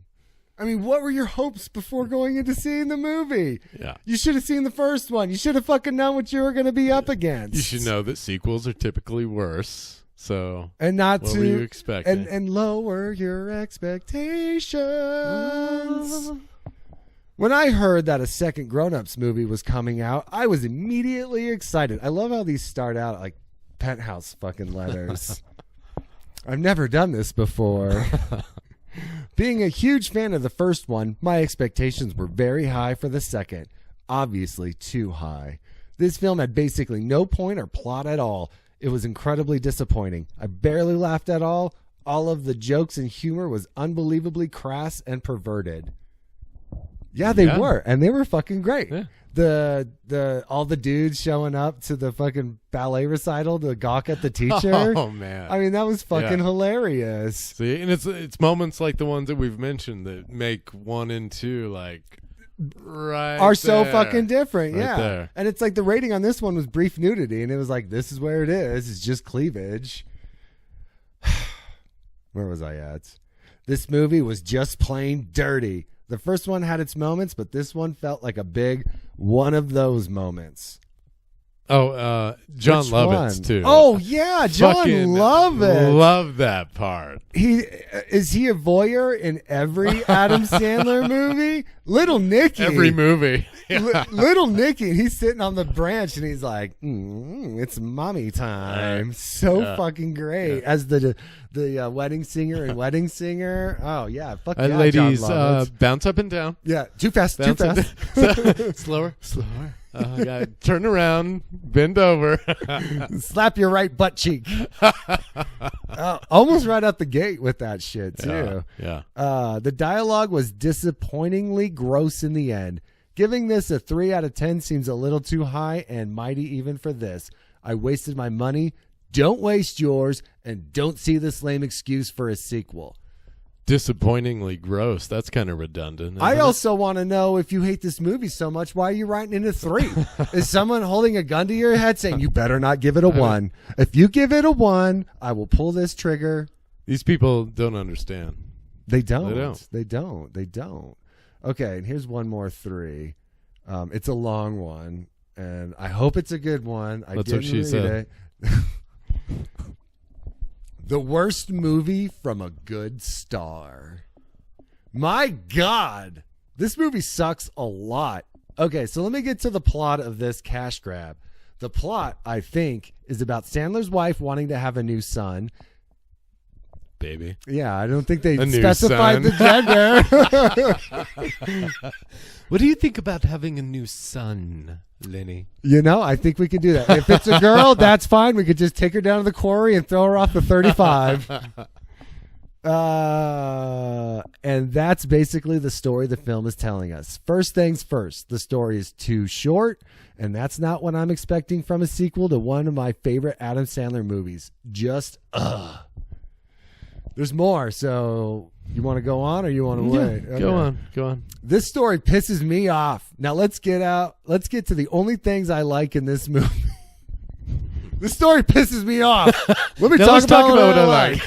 I mean, what were your hopes before going into seeing the movie? Yeah. You should have seen the first one. You should have fucking known what you were going to be up against. You should know that sequels are typically worse. So, and not what to were you expecting? And lower your expectations. When I heard that a second Grown Ups movie was coming out, I was immediately excited. I love how these start out like penthouse fucking letters. I've never done this before. Being a huge fan of the first one, my expectations were very high for the second. Obviously too high. This film had basically no point or plot at all. It was incredibly disappointing. I barely laughed at all. All of the jokes and humor was unbelievably crass and perverted. Yeah, they were. And they were fucking great. Yeah. The all the dudes showing up to the fucking ballet recital to gawk at the teacher. Oh man. I mean, that was fucking hilarious. See, and it's moments like the ones that we've mentioned that make 1 and 2 like are so fucking different. Right there. And it's like the rating on this one was brief nudity, and it was like, this is where it is. It's just cleavage. Where was I at? This movie was just plain dirty. The first one had its moments, but this one felt like a big one of those moments. Oh, John Lovitz too. Oh yeah, John Lovitz. Love that part. Is he a voyeur in every Adam Sandler movie? Little Nicky. Every movie. Little Nicky, he's sitting on the branch and he's like, "It's mommy time." So fucking great as the wedding singer and wedding singer. Oh yeah, fuck yeah, ladies, John Lovitz. bounce up and down. Yeah, too fast. Slower. Turn around, bend over, slap your right butt cheek. Almost right out the gate with that shit too. Yeah. The dialogue was disappointingly gross in the end. Giving this a 3 out of 10 seems a little too high and mighty even for this. I wasted my money. Don't waste yours, and don't see this lame excuse for a sequel. Disappointingly gross. That's kind of redundant. I also want to know, if you hate this movie so much, why are you writing it a 3? Is someone holding a gun to your head saying, you better not give it a 1? If you give it a 1, I will pull this trigger These people don't understand. They don't. They don't. Okay, and here's one more 3. It's a long one, and I hope it's a good one. That's what she said. The worst movie from a good star. My God, this movie sucks a lot. Okay, so let me get to the plot of this cash grab. The plot, I think, is about Sandler's wife wanting to have a new son. Baby. Yeah, I don't think they specified the gender. What do you think about having a new son, Lenny? I think we can do that. If it's a girl, that's fine. We could just take her down to the quarry and throw her off the 35. And that's basically the story the film is telling us. First things first, the story is too short, and that's not what I'm expecting from a sequel to one of my favorite Adam Sandler movies. Just, There's more, so you want to go on or you want to wait? Okay. Go on. This story pisses me off. Now let's get to the only things I like in this movie. This story pisses me off. Let me talk about what I like.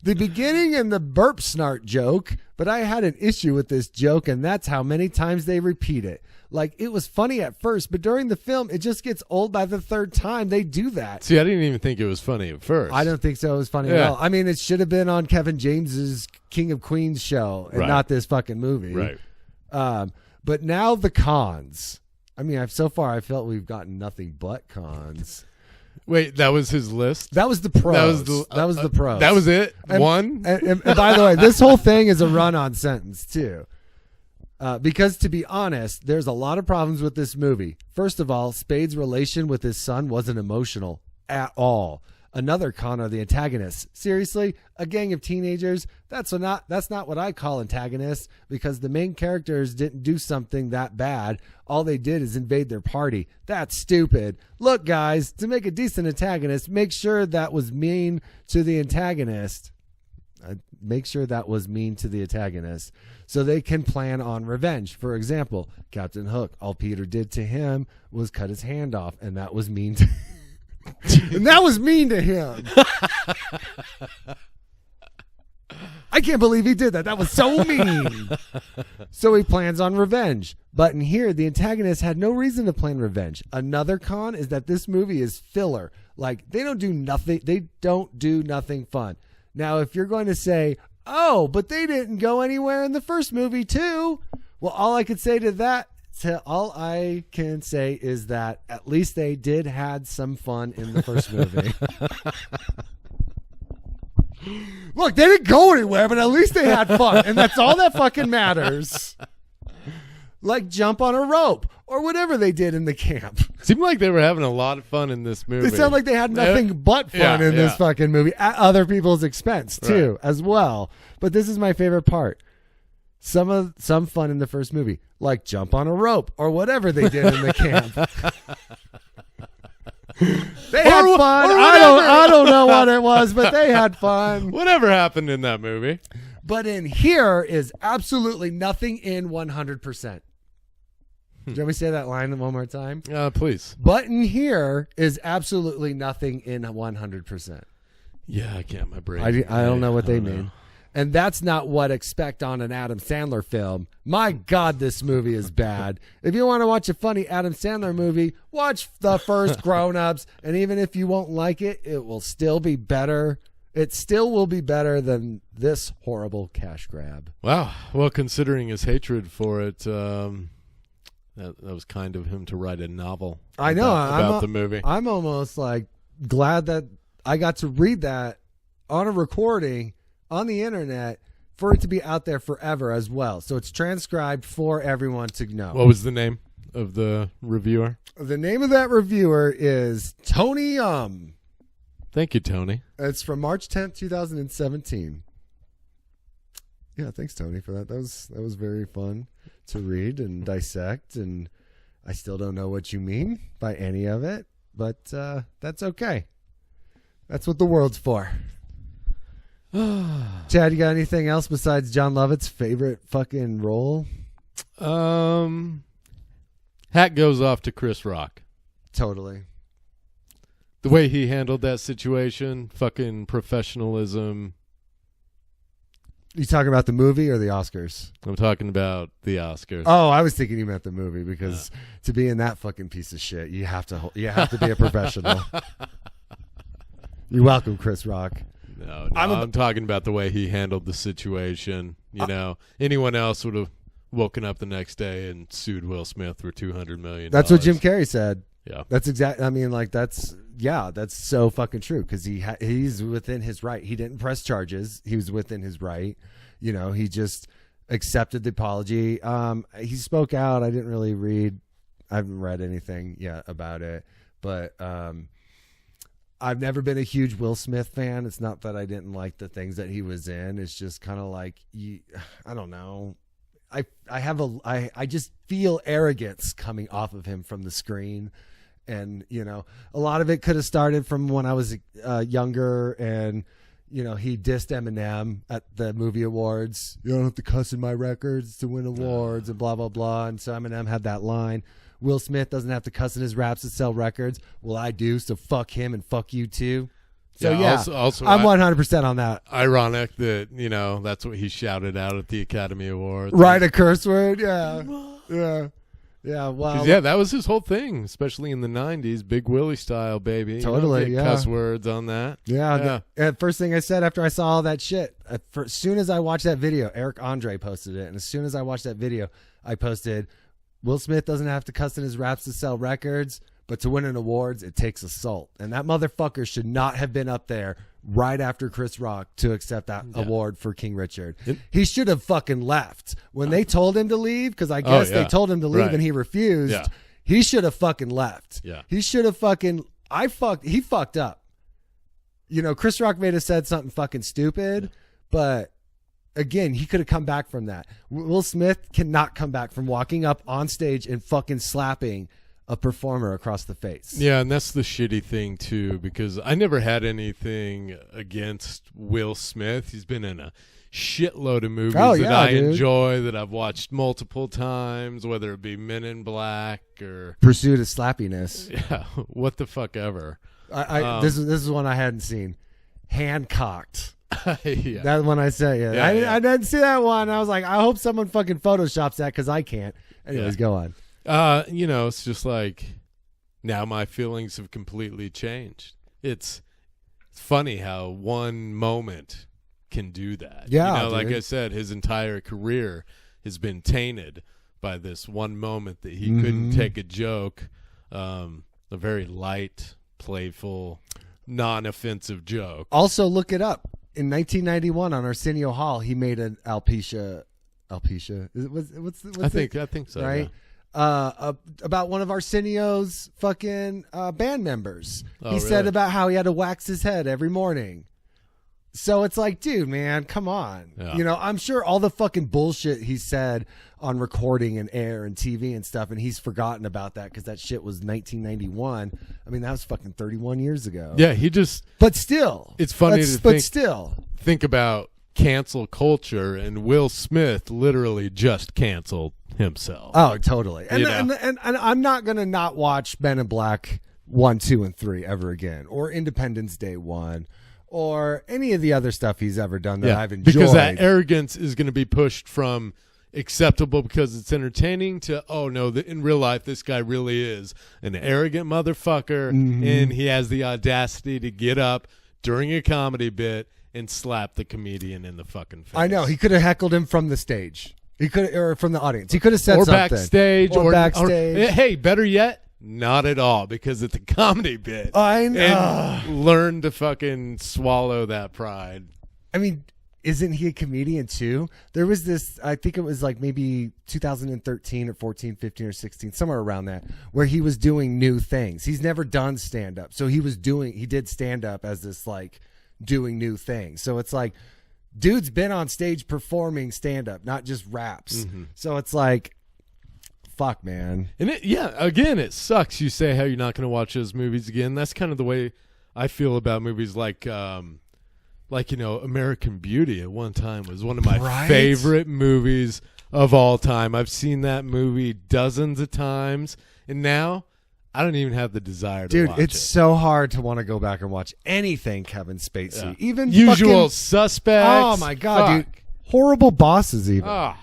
The beginning and the burp snart joke, but I had an issue with this joke, and that's how many times they repeat it. Like, it was funny at first, but during the film, it just gets old by the 3rd time they do that. See, I didn't even think it was funny at first. I don't think so. It was funny at all. I mean, it should have been on Kevin James's King of Queens show and not this fucking movie. Right. But now the cons. I mean, so far I felt we've gotten nothing but cons. Wait, that was his list? That was the pros. That was the pros. That was it? And by the way, this whole thing is a run-on sentence, too. Because, to be honest, there's a lot of problems with this movie. First of all, Spade's relation with his son wasn't emotional at all. Another con are the antagonists. Seriously, a gang of teenagers? That's not what I call antagonists, because the main characters didn't do something that bad. All they did is invade their party. That's stupid. Look, guys, to make a decent antagonist, make sure that was mean to the antagonist. So they can plan on revenge. For example, Captain Hook, all Peter did to him was cut his hand off, and that was mean to and that was mean to him. I can't believe he did that. That was so mean. So he plans on revenge. But in here, the antagonist had no reason to plan revenge. Another con is that this movie is filler. Like, they don't do nothing fun. Now, if you're going to say, oh, but they didn't go anywhere in the first movie too. Well, all I can say is that at least they did had some fun in the first movie. Look, they didn't go anywhere, but at least they had fun, and that's all that fucking matters. Like jump on a rope or whatever they did in the camp. Seemed like they were having a lot of fun in this movie. They sound like they had nothing but fun in this fucking movie at other people's expense too, as well. But this is my favorite part. Some fun in the first movie, like jump on a rope or whatever they did in the camp. They had fun. I don't know what it was, but they had fun. Whatever happened in that movie. But in here is absolutely nothing in 100%. Do you want me to say that line one more time? Please. But in here is absolutely nothing in 100%. Yeah, I can't. My brain. I don't know what they mean. And that's not what expect on an Adam Sandler film. My God, this movie is bad. If you want to watch a funny Adam Sandler movie, watch the first Grown Ups. And even if you won't like it, it will still be better. It still will be better than this horrible cash grab. Wow. Well, considering his hatred for it, that was kind of him to write a novel. I know about the movie. I'm almost like glad that I got to read that on a recording on the internet for it to be out there forever as well. So it's transcribed for everyone to know. What was the name of the reviewer? The name of that reviewer is Tony Thank you, Tony. It's from March 10th, 2017. Yeah, thanks, Tony, for that. That was very fun to read and dissect, and I still don't know what you mean by any of it, but that's okay. That's what the world's for. Chad, you got anything else besides John Lovett's favorite fucking role? Hat goes off to Chris Rock. Totally. The way he handled that situation, fucking professionalism. You talking about the movie or the Oscars? I'm talking about the Oscars. Oh, I was thinking you meant the movie because to be in that fucking piece of shit, you have to be a professional. You're welcome, Chris Rock. No, I'm talking about the way he handled the situation. You know, anyone else would have woken up the next day and sued Will Smith for $200 million. That's what Jim Carrey said. Yeah, that's exact. I mean, like that's so fucking true because he's within his right. He didn't press charges. He was within his right. You know, he just accepted the apology. He spoke out. I didn't really read. I haven't read anything yet about it, but I've never been a huge Will Smith fan. It's not that I didn't like the things that he was in. It's just kind of like I don't know. I just feel arrogance coming off of him from the screen. And, you know, a lot of it could have started from when I was younger and, you know, he dissed Eminem at the movie awards. You don't have to cuss in my records to win awards and blah, blah, blah. And so Eminem had that line. Will Smith doesn't have to cuss in his raps to sell records. Well, I do. So fuck him and fuck you too. So Also, I'm 100% on that. Ironic that, you know, that's what he shouted out at the Academy Awards. Right, a curse word. Yeah. Yeah. Yeah, well, yeah, that was his whole thing, especially in the '90s, Big Willie style, baby. Totally, yeah. Cuss words on that. Yeah. First thing I said after I saw all that shit, as soon as I watched that video, Eric Andre posted it, and as soon as I watched that video, I posted, Will Smith doesn't have to cuss in his raps to sell records, but to win an awards, it takes assault. And that motherfucker should not have been up there right after Chris Rock to accept that award for King Richard. He should have fucking left. When they told him to leave, because I guess they told him to leave and he refused, he should have fucking left. Yeah. He should have fucking, he fucked up. You know, Chris Rock may have said something fucking stupid, but again, he could have come back from that. Will Smith cannot come back from walking up on stage and fucking slapping a performer across the face. Yeah, and that's the shitty thing too, because I never had anything against Will Smith. He's been in a shitload of movies that I enjoy, that I've watched multiple times, whether it be Men in Black or Pursuit of Slappiness. Yeah, what the fuck ever. This is one I hadn't seen. Hancocked. Yeah. That one I said. Yeah. I didn't see that one. I was like, I hope someone fucking photoshops that because I can't. Anyways, go on. You know, it's just like now my feelings have completely changed. It's funny how one moment can do that. Yeah, you know, like I said, his entire career has been tainted by this one moment that he couldn't take a joke, a very light, playful, non-offensive joke. Also, look it up. In 1991 on Arsenio Hall, he made an Alopecia. I think so. Right. Yeah. About one of Arsenio's fucking band members. He said about how he had to wax his head every morning. So it's like, dude, man, come on. Yeah. You know, I'm sure all the fucking bullshit he said on recording and air and TV and stuff, and he's forgotten about that because that shit was 1991. I mean, that was fucking 31 years ago. Yeah, he just... But still. It's funny think about cancel culture, and Will Smith literally just canceled himself. Oh, totally. And I'm not going to not watch Men in Black 1, 2, and 3 ever again, or Independence Day 1, or any of the other stuff he's ever done that I've enjoyed. Because that arrogance is going to be pushed from acceptable because it's entertaining to, oh, no, in real life, this guy really is an arrogant motherfucker, and he has the audacity to get up during a comedy bit and slap the comedian in the fucking face. I know. He could have heckled him from the stage. He could, or from the audience. He could have said something. Or backstage. Or hey, better yet, not at all, because it's a comedy bit. I know. And learn to fucking swallow that pride. I mean, isn't he a comedian too? There was this, I think it was like maybe 2013 or 14, 15 or 16, somewhere around that, where he was doing new things. He's never done stand-up. So he did stand-up as this like doing new things. So it's like, dude's been on stage performing stand-up, not just raps. So it's like, fuck, man. And again, it sucks. You say how you're not going to watch those movies again. That's kind of the way I feel about movies like you know, American Beauty at one time was one of my favorite movies of all time. I've seen that movie dozens of times, and now I don't even have the desire to Dude, watch it's it. so hard to want to go back and watch anything Kevin Spacey. Yeah. Even Usual fucking, Suspects. oh my God, Fuck. dude. Horrible Bosses even. Ah.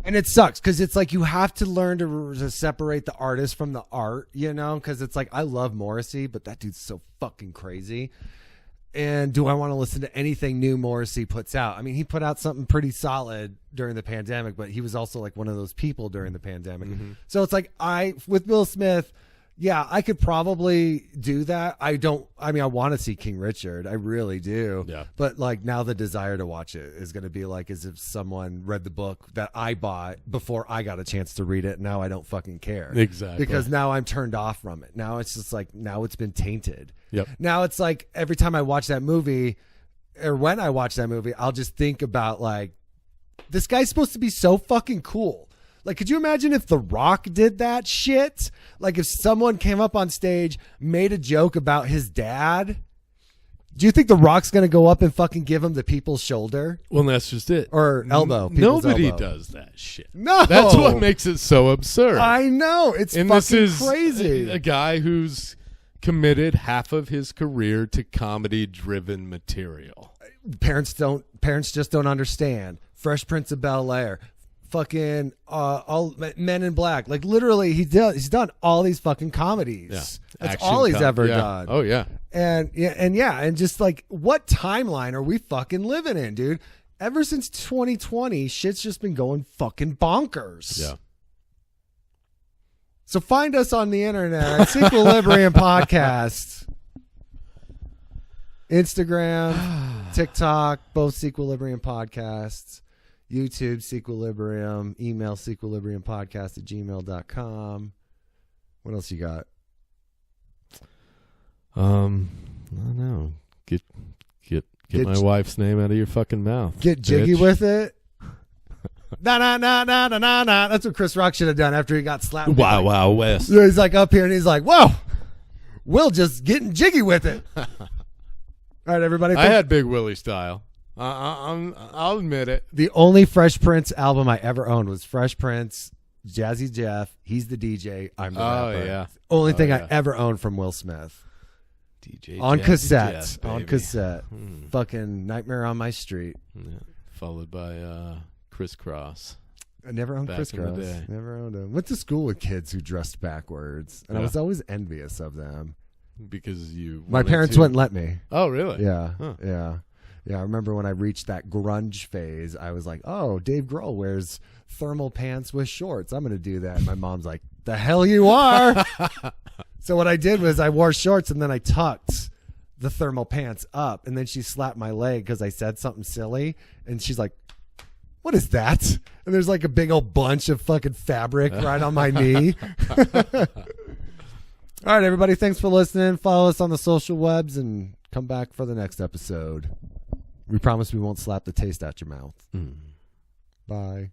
And it sucks because it's like you have to learn to separate the artist from the art, you know? Because it's like I love Morrissey, but that dude's so fucking crazy. And do I want to listen to anything new Morrissey puts out? I mean, he put out something pretty solid during the pandemic, but he was also like one of those people during the pandemic. Mm-hmm. So it's like with Will Smith, yeah, I could probably do that. I want to see King Richard. I really do. Yeah. But like now the desire to watch it is going to be like as if someone read the book that I bought before I got a chance to read it. Now I don't fucking care. Exactly. Because now I'm turned off from it. Now it's just like, now it's been tainted. Yep. Now it's like every time I watch that movie or when I watch that movie, I'll just think about like, this guy's supposed to be so fucking cool. Like, could you imagine if The Rock did that shit? Like, if someone came up on stage, made a joke about his dad, do you think The Rock's going to go up and fucking give him the people's shoulder? Well, that's just it. Or elbow. people's Nobody elbow. does that shit. No. That's what makes it so absurd. I know. It's and fucking this is crazy. A guy who's committed half of his career to comedy-driven material. Parents just don't understand. Fresh Prince of Bel-Air. Fucking all Men in Black. Like literally he's done all these fucking comedies. Yeah. That's Action all he's ever yeah. done. Oh yeah. And just like what timeline are we fucking living in, dude? Ever since 2020, shit's just been going fucking bonkers. Yeah. So find us on the internet at Sequilibrium Podcast. Instagram, TikTok, both Sequilibrium Podcasts. YouTube, Sequilibrium. Email sequilibriumpodcast@gmail.com. What else you got? I don't know. Get my wife's name out of your fucking mouth. Get jiggy bitch. with it. Nah. That's what Chris Rock should have done after he got slapped. Wow, wow, West. So he's like up here and he's like, whoa, Will just getting jiggy with it. All right, everybody. I had Big Willie style. I'll admit it. The only Fresh Prince album I ever owned was Fresh Prince, Jazzy Jeff. He's the DJ. I'm the rapper. Yeah. Only thing I ever owned from Will Smith. DJ On Jazzy cassette. Jeff, On baby. cassette. Fucking Nightmare on My Street. Yeah. Followed by Crisscross. I never owned Back Chris in the Cross. day. Never owned him. Went to school with kids who dressed backwards, and I Yeah. was always envious of them. Because you My wanted parents to. wouldn't let me. Oh, really? Yeah, Huh. yeah. I remember when I reached that grunge phase, I was like, oh, Dave Grohl wears thermal pants with shorts. I'm going to do that. And my mom's like, the hell you are. So what I did was I wore shorts and then I tucked the thermal pants up. And then she slapped my leg because I said something silly. And she's like, what is that? And there's like a big old bunch of fucking fabric right on my knee. All right, everybody. Thanks for listening. Follow us on the social webs and come back for the next episode. We promise we won't slap the taste out your mouth. Bye.